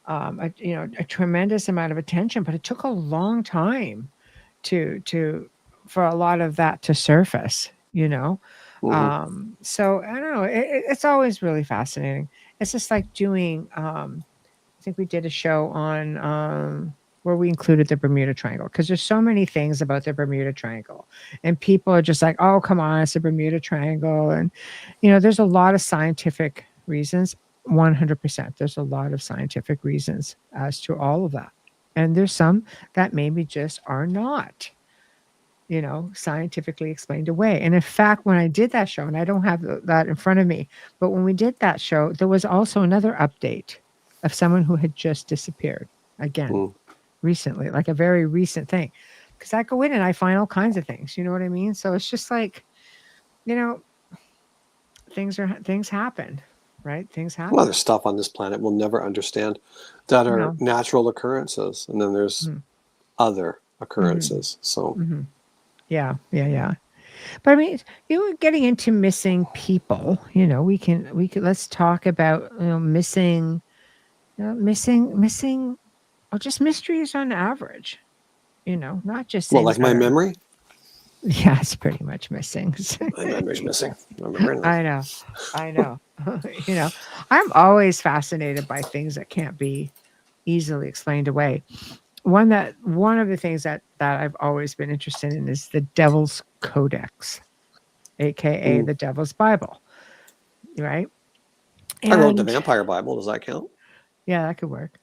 a tremendous amount of attention, but it took a long time for a lot of that to surface, So I don't know. It's always really fascinating. It's just like doing, I think we did a show on where we included the Bermuda Triangle, because there's so many things about the Bermuda Triangle, and people are just like, oh, come on, it's the Bermuda Triangle. And, there's a lot of scientific reasons. 100%. There's a lot of scientific reasons as to all of that. And there's some that maybe just are not, scientifically explained away. And in fact, when I did that show, and I don't have that in front of me, but when we did that show, there was also another update of someone who had just disappeared again recently, like a very recent thing. Because I go in and I find all kinds of things, you know what I mean? So it's just like, things happen. Right? Things happen. Well, there's stuff on this planet we'll never understand that are natural occurrences. And then there's other occurrences. So, yeah. But I mean, getting into missing people, we can, let's talk about, missing just mysteries on average, not just Well, things like my that are, memory. yeah, it's pretty much missing. My memory's missing. I remember I know. I know. I'm always fascinated by things that can't be easily explained away. One of the things that I've always been interested in is the Devil's Codex, aka Mm. the Devil's Bible, right? I wrote the And Vampire Bible. Does that count? yeah, that could work.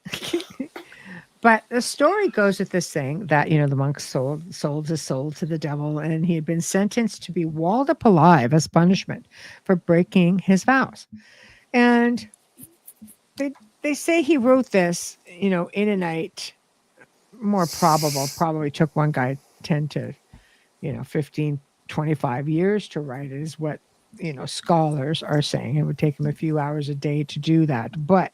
But the story goes with this thing that the monk sold his soul to the devil, and he had been sentenced to be walled up alive as punishment for breaking his vows. And they say he wrote this, in a night. More probably took one guy 10 to 15, 25 years to write it, is what scholars are saying. It would take him a few hours a day to do that. But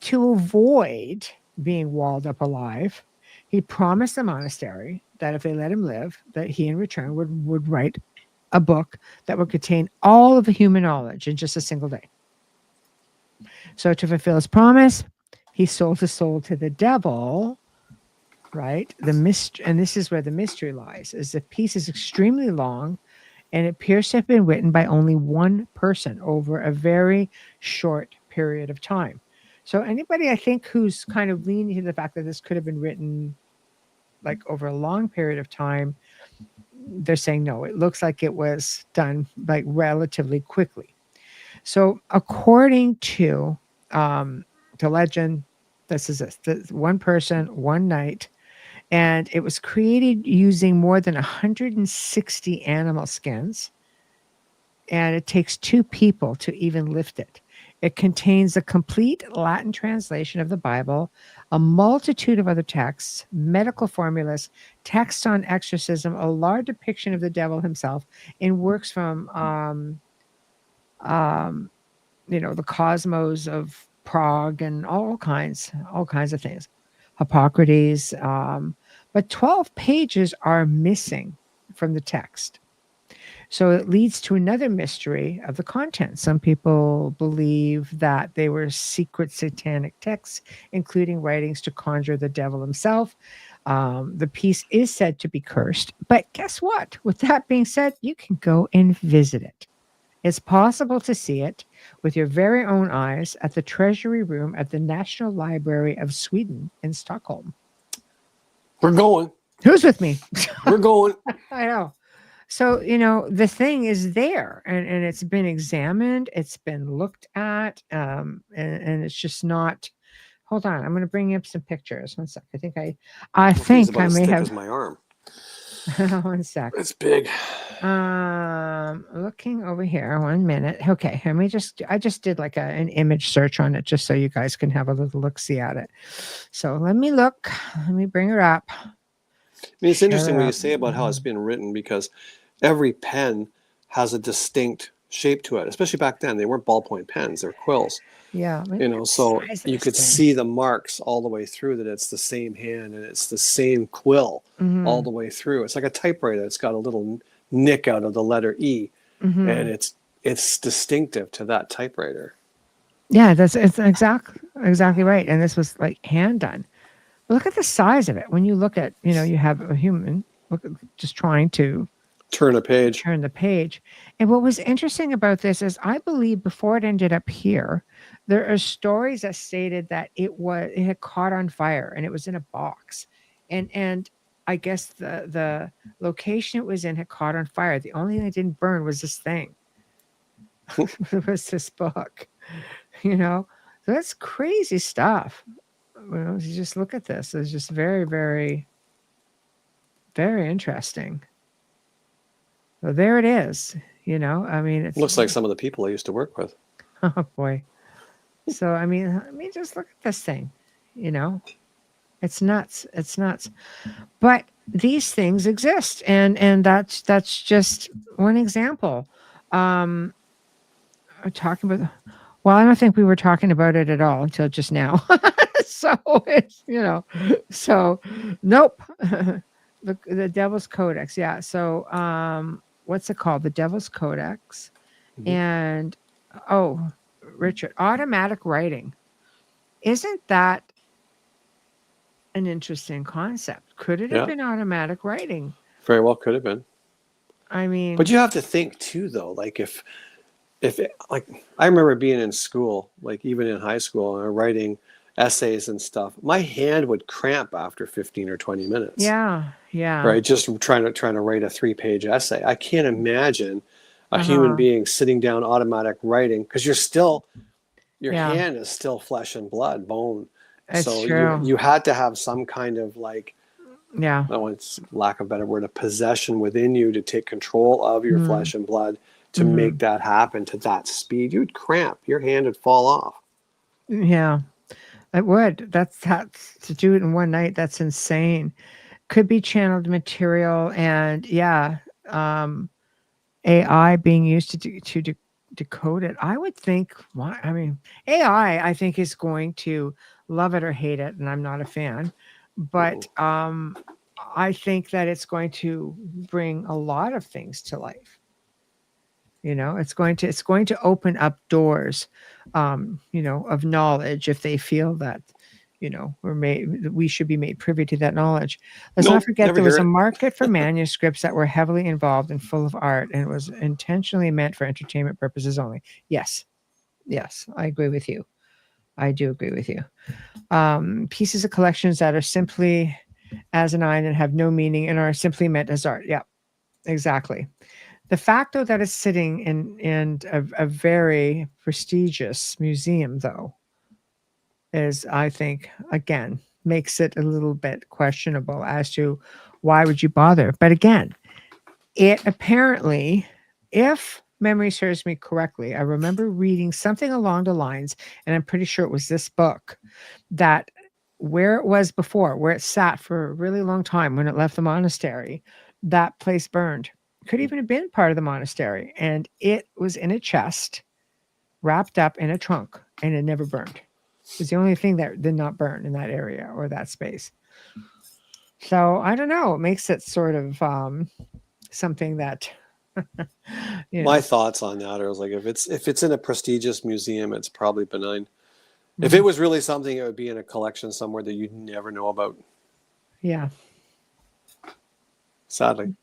to avoid being walled up alive, he promised the monastery that if they let him live, that he in return would write a book that would contain all of the human knowledge in just a single day. So to fulfill his promise, he sold his soul to the devil, right? And this is where the mystery lies, is the piece is extremely long, and it appears to have been written by only one person over a very short period of time. So anybody, I think, who's kind of leaning to the fact that this could have been written like over a long period of time, they're saying no, it looks like it was done like relatively quickly. So according to the legend, this is one person, one night, and it was created using more than 160 animal skins, and it takes two people to even lift it. It contains a complete Latin translation of the Bible, a multitude of other texts, medical formulas, texts on exorcism, a large depiction of the devil himself, and works from the cosmos of Prague and all kinds of things. Hippocrates, but 12 pages are missing from the text. So it leads to another mystery of the content. Some people believe that they were secret satanic texts, including writings to conjure the devil himself. The piece is said to be cursed, but guess what? With that being said, you can go and visit it. It's possible to see it with your very own eyes at the Treasury Room at the National Library of Sweden in Stockholm. We're going. Who's with me? We're going. I know. So, the thing is there, and it's been examined, it's been looked at, and it's just not. Hold on, I'm going to bring up some pictures. One sec. I think It's about I as may thick have. as my arm. One sec. It's big. Looking over here. 1 minute. Okay, I just did like an image search on it just so you guys can have a little look-see at it. So let me look. Let me bring her up. I mean, it's interesting what you say about how it's been written, because every pen has a distinct shape to it. Especially back then, they weren't ballpoint pens; they're quills. Yeah, So you could see the marks all the way through, that it's the same hand and it's the same quill all the way through. It's like a typewriter. It's got a little nick out of the letter E, and it's distinctive to that typewriter. Yeah, it's exactly right. And this was like hand done. But look at the size of it. When you look at, you have a human just trying to turn the page. And what was interesting about this is, I believe before it ended up here, there are stories that stated that it had caught on fire and it was in a box. And I guess the location it was in had caught on fire. The only thing that didn't burn was this thing. It was this book. So that's crazy stuff. You just look at this. It's just very, very, very interesting. So there it is. I mean, it looks like some of the people I used to work with. Oh boy. So I mean, just look at this thing. It's nuts. It's nuts. But these things exist, and that's just one example. I'm talking about. Well, I don't think we were talking about it at all until just now. So it's so nope. The Devil's Codex, yeah. So what's it called? The Devil's Codex, and Richard, automatic writing. Isn't that an interesting concept. Could it have Yeah, been automatic writing? very well could have been. I mean, But you have to think too, though. Like if it, like I remember being in school, like even in high school, and writing essays and stuff. My hand would cramp after 15 or 20 minutes. yeah, yeah. Right, just trying to write a 3-page essay. I can't imagine a human Uh-huh. being sitting down automatic writing because your Yeah, hand is still flesh and blood, bone. it's So you true. you had to have some kind of like, Yeah. no, it's lack of a better word, a possession within you to take control of your Mm-hmm. flesh and blood to Mm-hmm. make that happen to that speed. You'd cramp, your hand would fall off. Yeah, it would. That's to do it in one night. That's insane. Could be channeled material, and yeah, um, AI being used to decode it. I would think. Why? I mean, AI. I think is going to love it or hate it, and I'm not a fan. But I think that it's going to bring a lot of things to life. It's going to open up doors, of knowledge if they feel that, we should be made privy to that knowledge. Let's not Nope, forget never there was hear a it. market for manuscripts that were heavily involved and full of art, and it was intentionally meant for entertainment purposes only. Yes, yes, I agree with you. I do agree with you. Pieces of collections that are simply asinine and have no meaning and are simply meant as art. Yeah, exactly. The fact, though, that it's sitting in a very prestigious museum, though, is, I think, again, makes it a little bit questionable as to why would you bother. But again, it apparently, if memory serves me correctly, I remember reading something along the lines, and I'm pretty sure it was this book, that where it was before, where it sat for a really long time when it left the monastery, that place burned. Could even have been part of the monastery. And it was in a chest, wrapped up in a trunk, and it never burned. It was the only thing that did not burn in that area or that space. So I don't know. It makes it sort of something that, you My know. thoughts on that are like if it's in a prestigious museum, it's probably benign. If it Mhm. was really something, it would be in a collection somewhere that you'd never know about. Yeah, Sadly.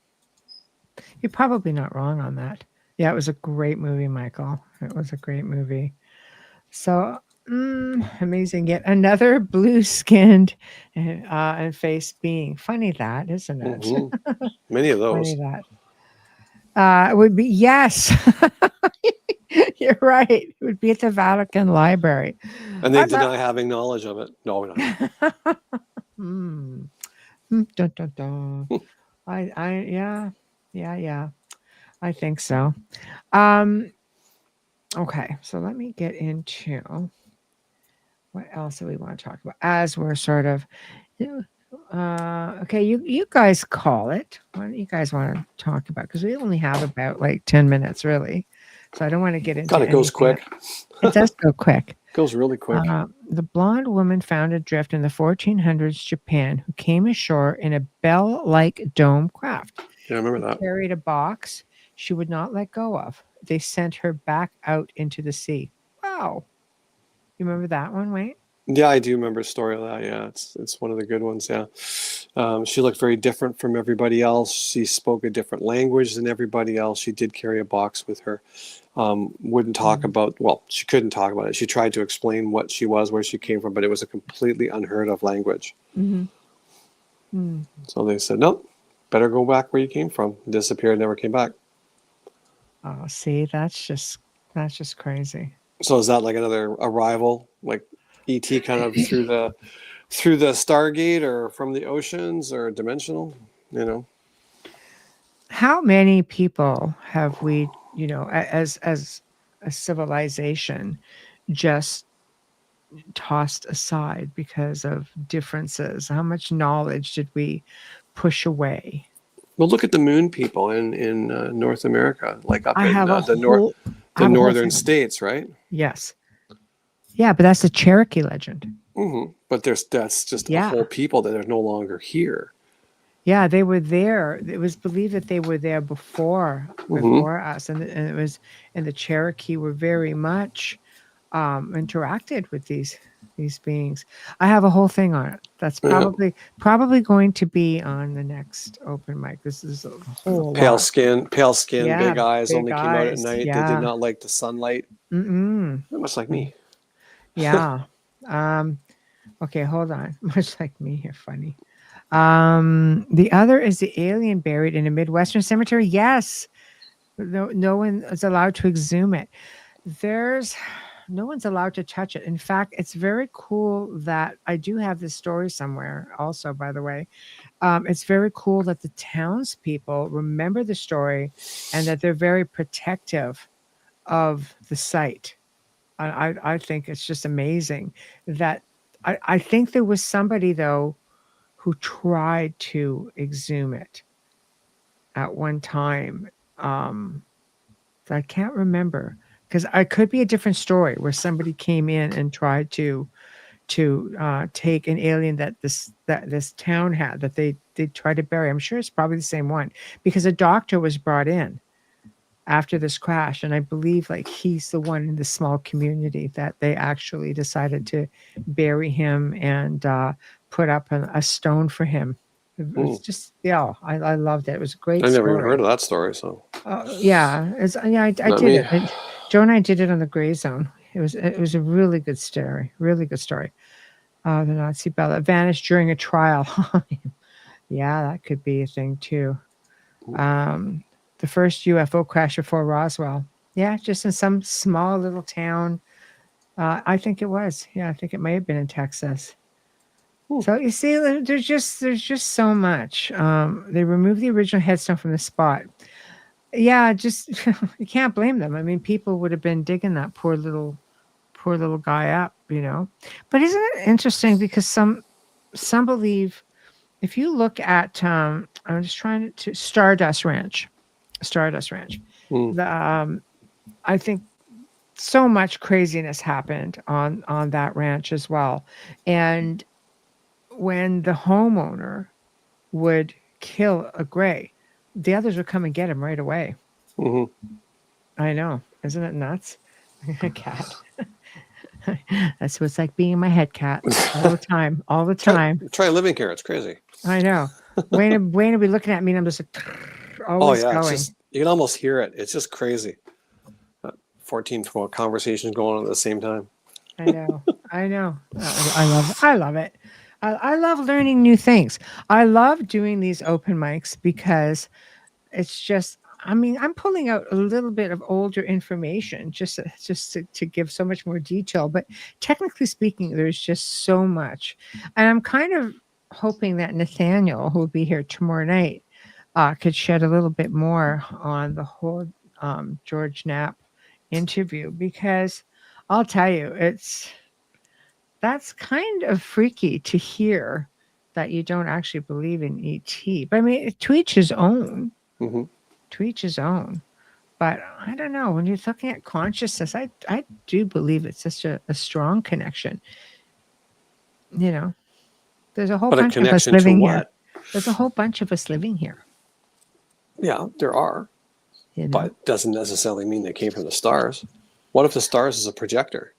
you're probably not wrong on that. Yeah, it was a great movie, Michael. It was a great movie. So amazing. Yet another blue-skinned and face being. Funny that, isn't it? Hmm. Many of Funny those. that. It would be, yes. You're right. It would be at the Vatican Library. And they I'm not. deny having knowledge of it. No, no. Hmm. Dun, dun, dun. Yeah, yeah, yeah. I think so. Um, okay, so let me get into what else do we want to talk about as we're sort of, okay, you guys call it. What do you guys want to talk about? Because we only have about like 10 minutes, really. So I don't want to get into God, it goes anything. quick. It does go quick. Goes really quick. The blonde woman found adrift in the 1400s Japan who came ashore in a bell-like dome craft. Yeah, I remember It that. carried a box she would not let go of. They sent her back out into the sea. Wow. You remember that one, Wayne? Yeah, I do remember a story of that. Yeah, it's one of the good ones. Yeah, she looked very different from everybody else. She spoke a different language than everybody else. She did carry a box with her. Wouldn't talk about. Well, she couldn't talk about it. She tried to explain what she was, where she came from, but it was a completely unheard of language. Mm-hmm. Mm. So they said, nope, better go back where you came from. Disappeared, never came back. Oh, see, that's just crazy. So is that like another arrival, like ET kind of through the Stargate or from the oceans or dimensional? You know. How many people have we, as a civilization, just tossed aside because of differences? How much knowledge did we push away? Well, look at the moon people in North America, like up I in have a the whole northern family. states, right? Yes. Yeah, but that's the Cherokee legend. Mm-hmm. But that's just a Yeah. whole people that are no longer here. Yeah, they were there. It was believed that they were there before us, and the Cherokee were very much interacted with these these beings. I have a whole thing on it. That's probably going to be on the next open mic. This is a whole Pale lot. skin, Yeah, big eyes, only big came out at eyes. night. They did Yeah. not like the sunlight. Mm-mm. Very much like me. Yeah. Okay, hold on. Much like me, you're funny. The other is the alien buried in a Midwestern cemetery. Yes. No one is allowed to exhume it. There's no one's allowed to touch it. In fact, it's very cool that I do have this story somewhere also, by the way. It's very cool that the townspeople remember the story and that they're very protective of the site. I think it's just amazing that I think there was somebody, though, who tried to exhume it at one time. I can't remember because I could be a different story where somebody came in and tried to take an alien that this town had that they tried to bury. I'm sure it's probably the same one because a doctor was brought in after this crash, and I believe like he's the one in the small community that they actually decided to bury him and put up a stone for him. It was just I loved it. It was a great I never story. even heard of that story. So I did me. it. Joe and I did it on the Gray Zone. It was a really good story. Really good story. The Nazi bell that vanished during a trial. Yeah, that could be a thing too. The first UFO crash before Roswell. Yeah, just in some small little town. I think it was. Yeah, I think it may have been in Texas. So you see, there's just so much. They removed the original headstone from the spot. Yeah, just you can't blame them. I mean, people would have been digging that poor little guy up, But isn't it interesting because some believe if you look at I'm just trying to Stardust Ranch. The I think so much craziness happened on that ranch as well. And when the homeowner would kill a gray, the others would come and get him right away. I know. Isn't it nuts? A cat. That's what it's like being my head cat all the time. All the time. Try living here. It's crazy. I know. Wayne will be looking at me and I'm just like, always going. It's just, you can almost hear it. It's just crazy. 14 conversations going on at the same time. I know. I love it. I love learning new things. I love doing these open mics because it's just, I mean, I'm pulling out a little bit of older information just to give so much more detail. But technically speaking, there's just so much. And I'm kind of hoping that Nathaniel, who will be here tomorrow night, could shed a little bit more on the whole George Knapp interview, because I'll tell you, that's kind of freaky to hear that you don't actually believe in ET. But I mean, to each his own. To each his own. But I don't know. When you're looking at consciousness, I do believe it's such a strong connection. There's a whole bunch of us living here. There's a whole bunch of us living here. Yeah, there are. But doesn't necessarily mean they came from the stars. What if the stars is a projector?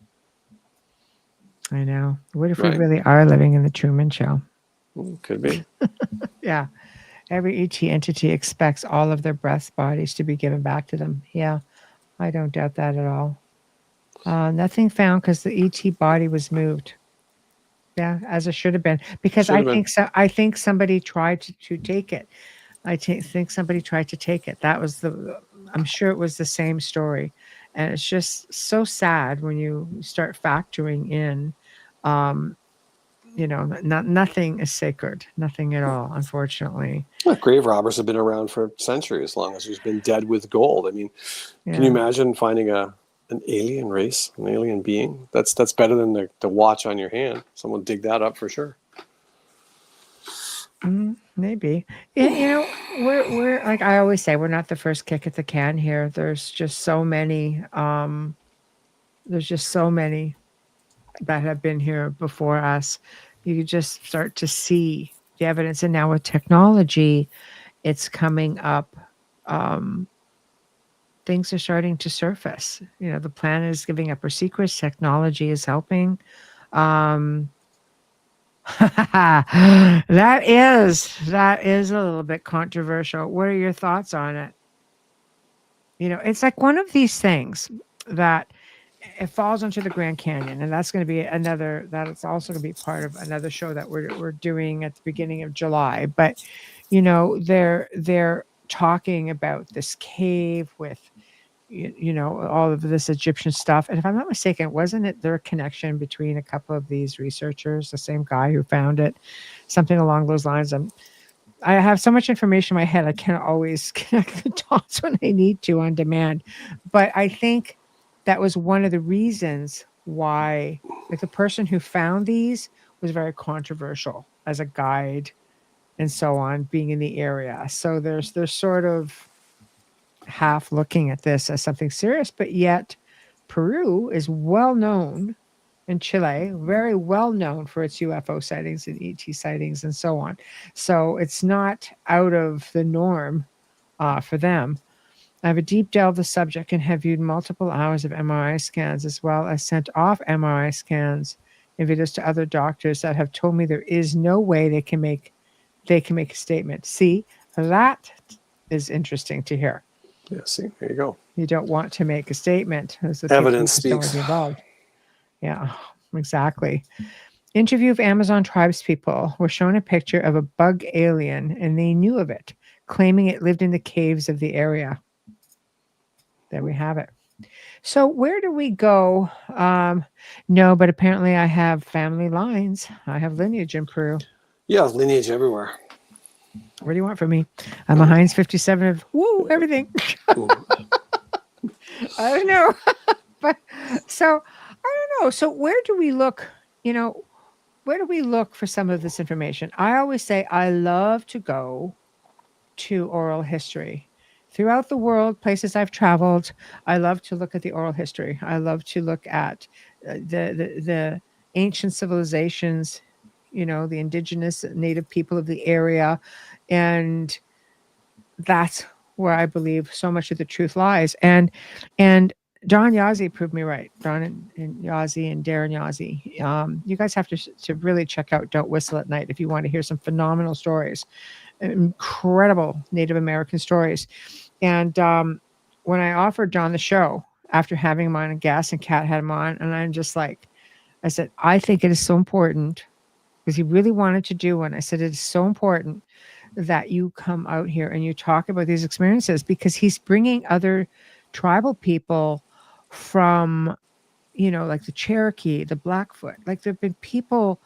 I know. What if we really are living in the Truman Show? Could be. Yeah. Every ET entity expects all of their breath bodies to be given back to them. Yeah, I don't doubt that at all. Nothing found because the ET body was moved. Yeah, as it should have been. Because I think somebody tried to take it. I think somebody tried to take it. That was I'm sure it was the same story. And it's just so sad when you start factoring in, nothing is sacred. Nothing at all, unfortunately. Well, grave robbers have been around for centuries, as long as there's been dead with gold. I mean, can you imagine finding an alien race, an alien being? That's better than the watch on your hand. Someone dig that up for sure. Maybe. We're like I always say, we're not the first kick at the can here. There's just so many. There's just so many that have been here before us. You just start to see the evidence, and now with technology, it's coming up. Things are starting to surface. The planet is giving up her secrets. Technology is helping. Um, that is a little bit controversial. What are your thoughts on it? It's like one of these things that it falls into the Grand Canyon, and that's going to be another. That's also going to be part of another show that we're doing at the beginning of July. But they're talking about this cave with all of this Egyptian stuff. And if I'm not mistaken, wasn't it there a connection between a couple of these researchers, the same guy who found it, something along those lines? I have so much information in my head, I can't always connect the dots when I need to on demand. But I think that was one of the reasons why, like, the person who found these was very controversial as a guide and so on, being in the area. So there's sort of half looking at this as something serious, but yet Peru is well known, in Chile, very well known for its UFO sightings and ET sightings and so on. So it's not out of the norm for them. I have a deep delve the subject and have viewed multiple hours of MRI scans, as well as sent off MRI scans and videos to other doctors that have told me there is no way they can make a statement. See, that is interesting to hear. Yeah, see, there you go. You don't want to make a statement. Evidence speaks. Yeah, exactly. Interview of Amazon tribespeople were shown a picture of a bug alien, and they knew of it, claiming it lived in the caves of the area. There we have it. So where do we go? No, but apparently I have family lines. I have lineage in Peru. Yeah, lineage everywhere. What do you want from me? I'm a Heinz 57 of everything. I don't know. But so I don't know. So where do we look? Where do we look for some of this information? I always say I love to go to oral history. Throughout the world, places I've traveled, I love to look at the oral history. I love to look at the ancient civilizations, the indigenous native people of the area. And that's where I believe so much of the truth lies. And Don Yazzie proved me right. Don and Yazzie and Darren Yazzie. You guys have to really check out Don't Whistle at Night if you want to hear some phenomenal stories, incredible Native American stories. And when I offered Don the show after having him on a guest, and Kat had him on, and I'm just like, I said, I think it is so important, because he really wanted to do one. I said, it is so important that you come out here and you talk about these experiences, because he's bringing other tribal people from, like the Cherokee, the Blackfoot. Like, there have been people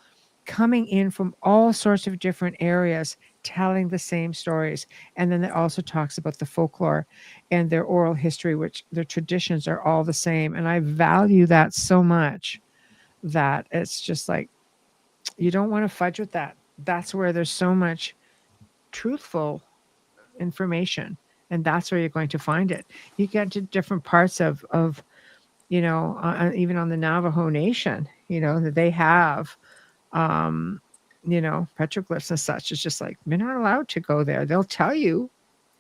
coming in from all sorts of different areas telling the same stories. And then it also talks about the folklore and their oral history, which their traditions are all the same. And I value that so much that it's just like, you don't want to fudge with that. That's where there's so much truthful information, and that's where you're going to find it. You get to different parts of even on the Navajo Nation, that they have petroglyphs and such. It's just like, you're not allowed to go there. They'll tell you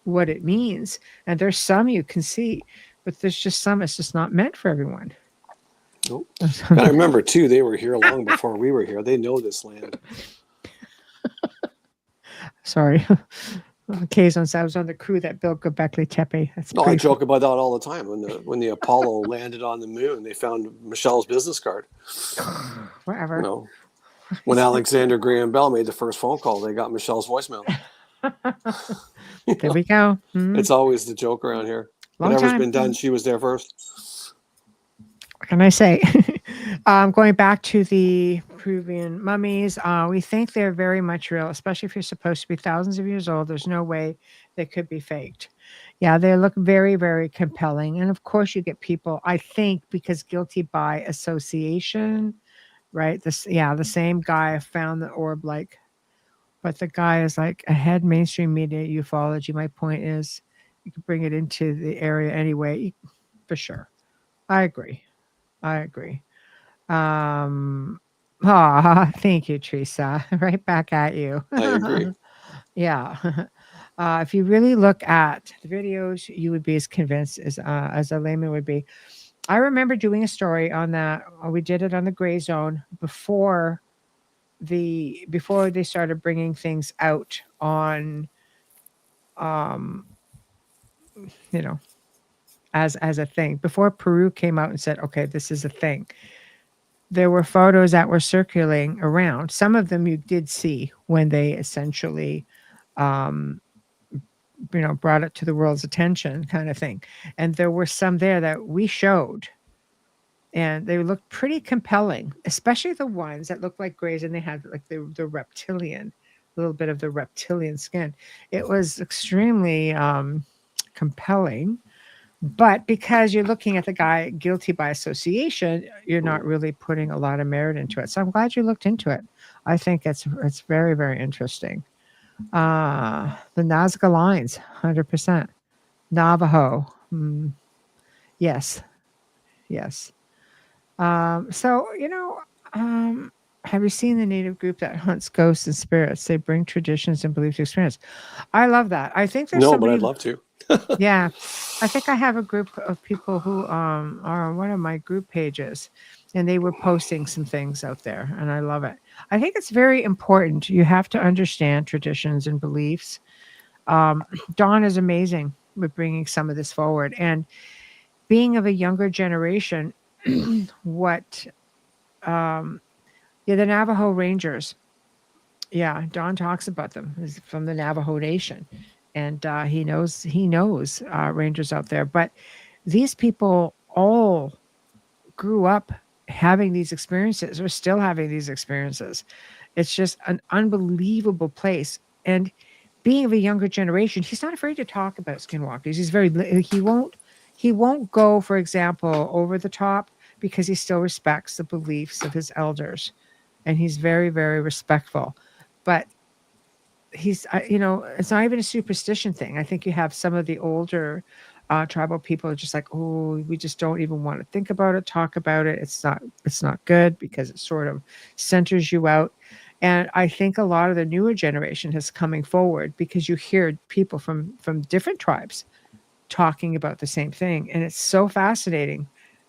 what it means, and there's some you can see, but there's just some it's just not meant for everyone. Nope. And I remember too, they were here long before we were here. They know this land. Sorry. Kazon said I was on the crew that built Göbekli Tepe. I joke about that all the time. When the Apollo landed on the moon, they found Michelle's business card. Whatever. When Alexander Graham Bell made the first phone call, they got Michelle's voicemail. There we go. Mm-hmm. It's always the joke around here. Whatever's been done, she was there first. What can I say? Going back to the Peruvian mummies, we think they're very much real, especially if you're supposed to be thousands of years old. There's no way they could be faked. Yeah, they look very, very compelling. And of course, you get people, I think, because guilty by association, right? The same guy found the orb, but the guy is like ahead mainstream media ufology. My point is, you can bring it into the area anyway, for sure. I agree. Thank you, Teresa. Right back at you. I agree. Yeah. If you really look at the videos, you would be as convinced as a layman would be. I remember doing a story on that. We did it on the gray zone before they started bringing things out on, um, you know, as a thing. Before Peru came out and said, okay, this is a thing. There were photos that were circulating around. Some of them you did see when they essentially, um, brought it to the world's attention, kind of thing. And there were some there that we showed, and they looked pretty compelling, especially the ones that looked like grays and they had like the reptilian, a little bit of the reptilian skin. It was extremely compelling. But because you're looking at the guy guilty by association, you're not really putting a lot of merit into it. So I'm glad you looked into it. I think it's very, very interesting. The Nazca lines, 100%. Navajo. Yes, yes. So, have you seen the native group that hunts ghosts and spirits? They bring traditions and beliefs to experience. I love that. I think there's No, but I'd love to. Yeah, I think I have a group of people who are on one of my group pages, and they were posting some things out there, and I love it. I think it's very important. You have to understand traditions and beliefs. Dawn is amazing with bringing some of this forward, and being of a younger generation, what, the Navajo Rangers. Yeah, Don talks about them. He's from the Navajo Nation, and he knows rangers out there. But these people all grew up having these experiences, or still having these experiences. It's just an unbelievable place. And being of a younger generation, he's not afraid to talk about skinwalkers. He won't go, for example, over the top, because he still respects the beliefs of his elders, and he's very, very respectful. But it's not even a superstition thing. I think you have some of the older tribal people are just like, oh, we just don't even want to think about it, talk about it. It's not good, because it sort of centers you out. And I think a lot of the newer generation is coming forward, because you hear people from different tribes talking about the same thing. And it's so fascinating,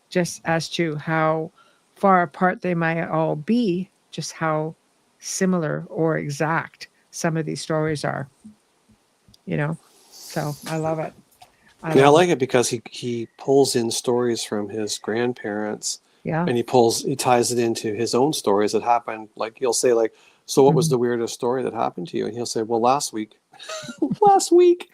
just as to how far apart they might all be, just how similar or exact some of these stories are, so I love it. I like it because he pulls in stories from his grandparents, Yeah. and he ties it into his own stories that happened. Like, he'll say, like, so what was the weirdest story that happened to you? And he'll say, well, last week. Last week.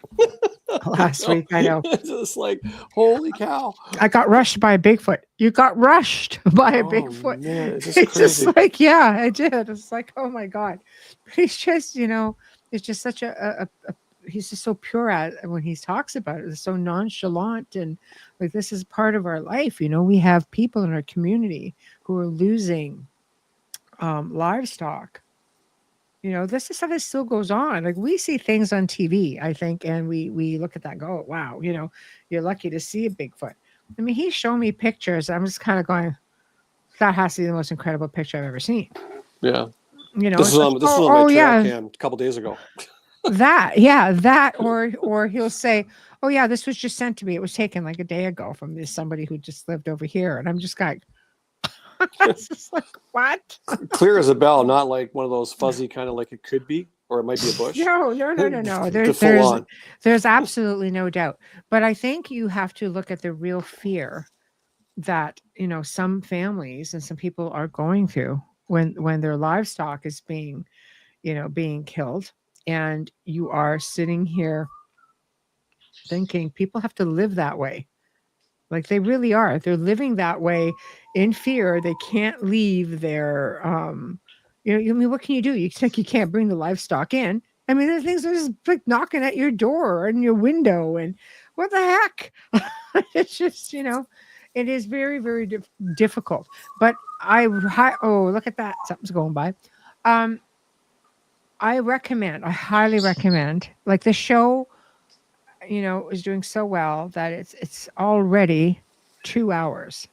I know. It's just like, holy cow. I got rushed by a Bigfoot. You got rushed by a Bigfoot. Man, it's It's crazy. just like, yeah, I did. It's like, oh my God. But he's just, it's just such he's just so pure at when he talks about it. It's so nonchalant, and like, this is part of our life. We have people in our community who are losing livestock. This is stuff that still goes on. Like, we see things on TV, I think, and we look at that and go, oh, wow, you're lucky to see a Bigfoot. I mean, he's shown me pictures. I'm just kind of going, that has to be the most incredible picture I've ever seen. Yeah. This is on my trail cam a couple days ago. that, or he'll say, oh yeah, this was just sent to me. It was taken like a day ago from somebody who just lived over here. And I'm just like, it's just like, what? Clear as a bell, not like one of those fuzzy kind of like it could be, or it might be a bush. No. There's absolutely no doubt. But I think you have to look at the real fear that, some families and some people are going through when their livestock is being killed. And you are sitting here thinking people have to live that way. Like, they really are. They're living that way in fear. They can't leave their, what can you do? You think you can't bring the livestock in. I mean, the things are just like knocking at your door and your window, and what the heck? It's just, it is very, very difficult. But look at that. Something's going by. I highly recommend, like, the show, is doing so well that it's already 2 hours.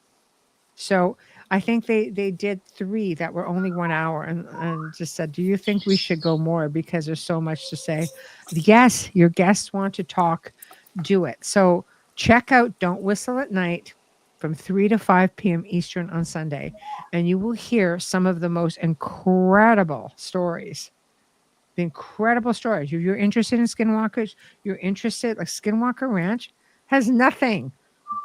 So I think they did 3 that were only 1 hour, and just said, do you think we should go more? Because there's so much to say. Yes, your guests want to talk, do it. So check out Don't Whistle at Night from 3 to 5 p.m. Eastern on Sunday, and you will hear some of the most incredible stories. The incredible stories. If you're interested in skinwalkers, you're interested, like Skinwalker Ranch has nothing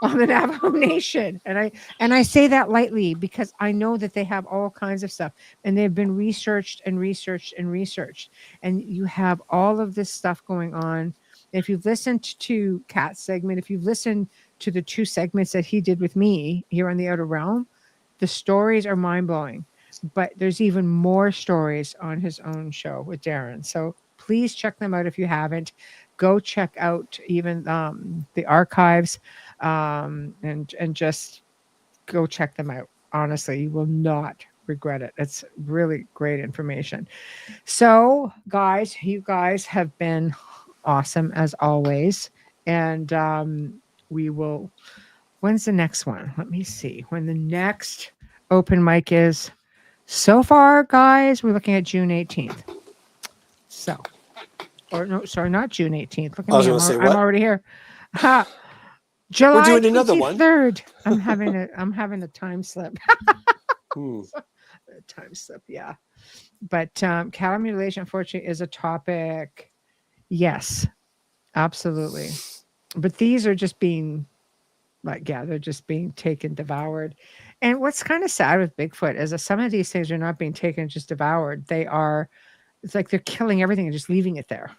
on the Navajo Nation. And I say that lightly because I know that they have all kinds of stuff and they've been researched and researched and researched. And you have all of this stuff going on. If you've listened to Kat's segment, if you've listened to the 2 segments that he did with me here on the Outer Realm, the stories are mind-blowing. But there's even more stories on his own show with Darren. So please check them out if you haven't. Go check out even the archives and just go check them out. Honestly, you will not regret it. It's really great information. So, guys, you guys have been awesome as always. And we will. When's the next one? Let me see. When the next open mic is. So far, guys, we're looking at June 18th. So, or no, sorry, not June 18th. Look at me. I'm already here. July We're doing another 23rd. I'm having a time slip. Time slip, yeah. But cattle mutilation, unfortunately, is a topic. Yes, absolutely. But these are just being they're just being taken, devoured. And what's kind of sad with Bigfoot is that some of these things are not being taken, just devoured. It's like they're killing everything and just leaving it there.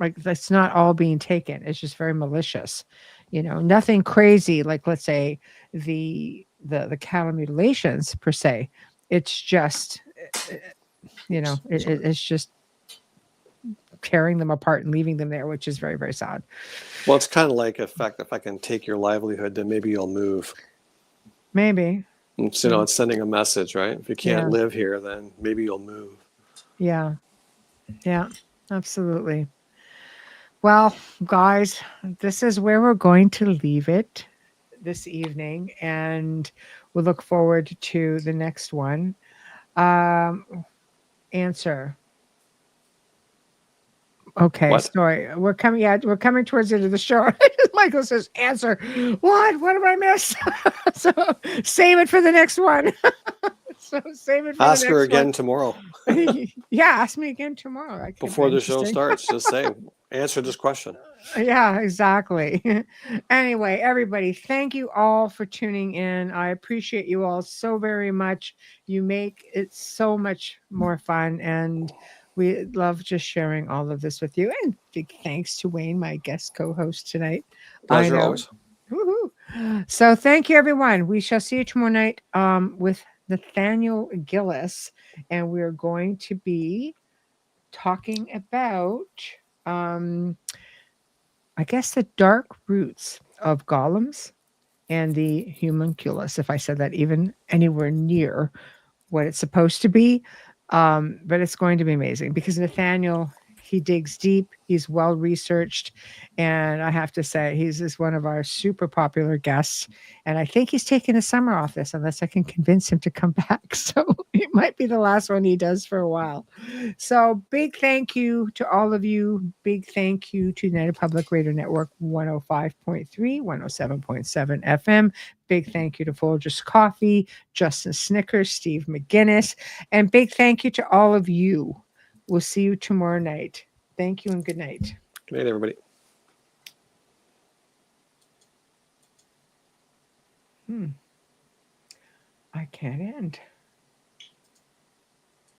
Like that's not all being taken. It's just very malicious. Nothing crazy like, let's say, the cattle mutilations per se. It's just, it's just tearing them apart and leaving them there, which is very, very sad. Well, it's kind of like if I can take your livelihood, then maybe you'll move. Maybe. It's, it's sending a message, right? If you can't live here, then maybe you'll move. Yeah. Yeah, absolutely. Well, guys, this is where we're going to leave it this evening, and we'll look forward to the next one. Answer. Okay, what? Sorry. We're coming towards the end of the show. Michael says, answer. What did I miss? So save it for the next one. Ask her again tomorrow. Yeah, ask me again tomorrow. Before the show starts, just say, answer this question. Yeah, exactly. Anyway, everybody, thank you all for tuning in. I appreciate you all so very much. You make it so much more fun, and we love just sharing all of this with you. And big thanks to Wayne, my guest co-host tonight. Pleasure always. Woo-hoo. So thank you, everyone. We shall see you tomorrow night with Nathaniel Gillis, and we're going to be talking about I guess the dark roots of golems and the homunculus, if I said that even anywhere near what it's supposed to be. But it's going to be amazing because Nathaniel, he digs deep. He's well researched. And I have to say, he's just one of our super popular guests. And I think he's taking the summer off this unless I can convince him to come back. So it might be the last one he does for a while. So big thank you to all of you. Big thank you to United Public Radio Network 105.3, 107.7 FM. Big thank you to Folgers Coffee, Justin Snickers, Steve McGinnis. And big thank you to all of you. We'll see you tomorrow night. Thank you and good night. Good night, everybody. I can't end.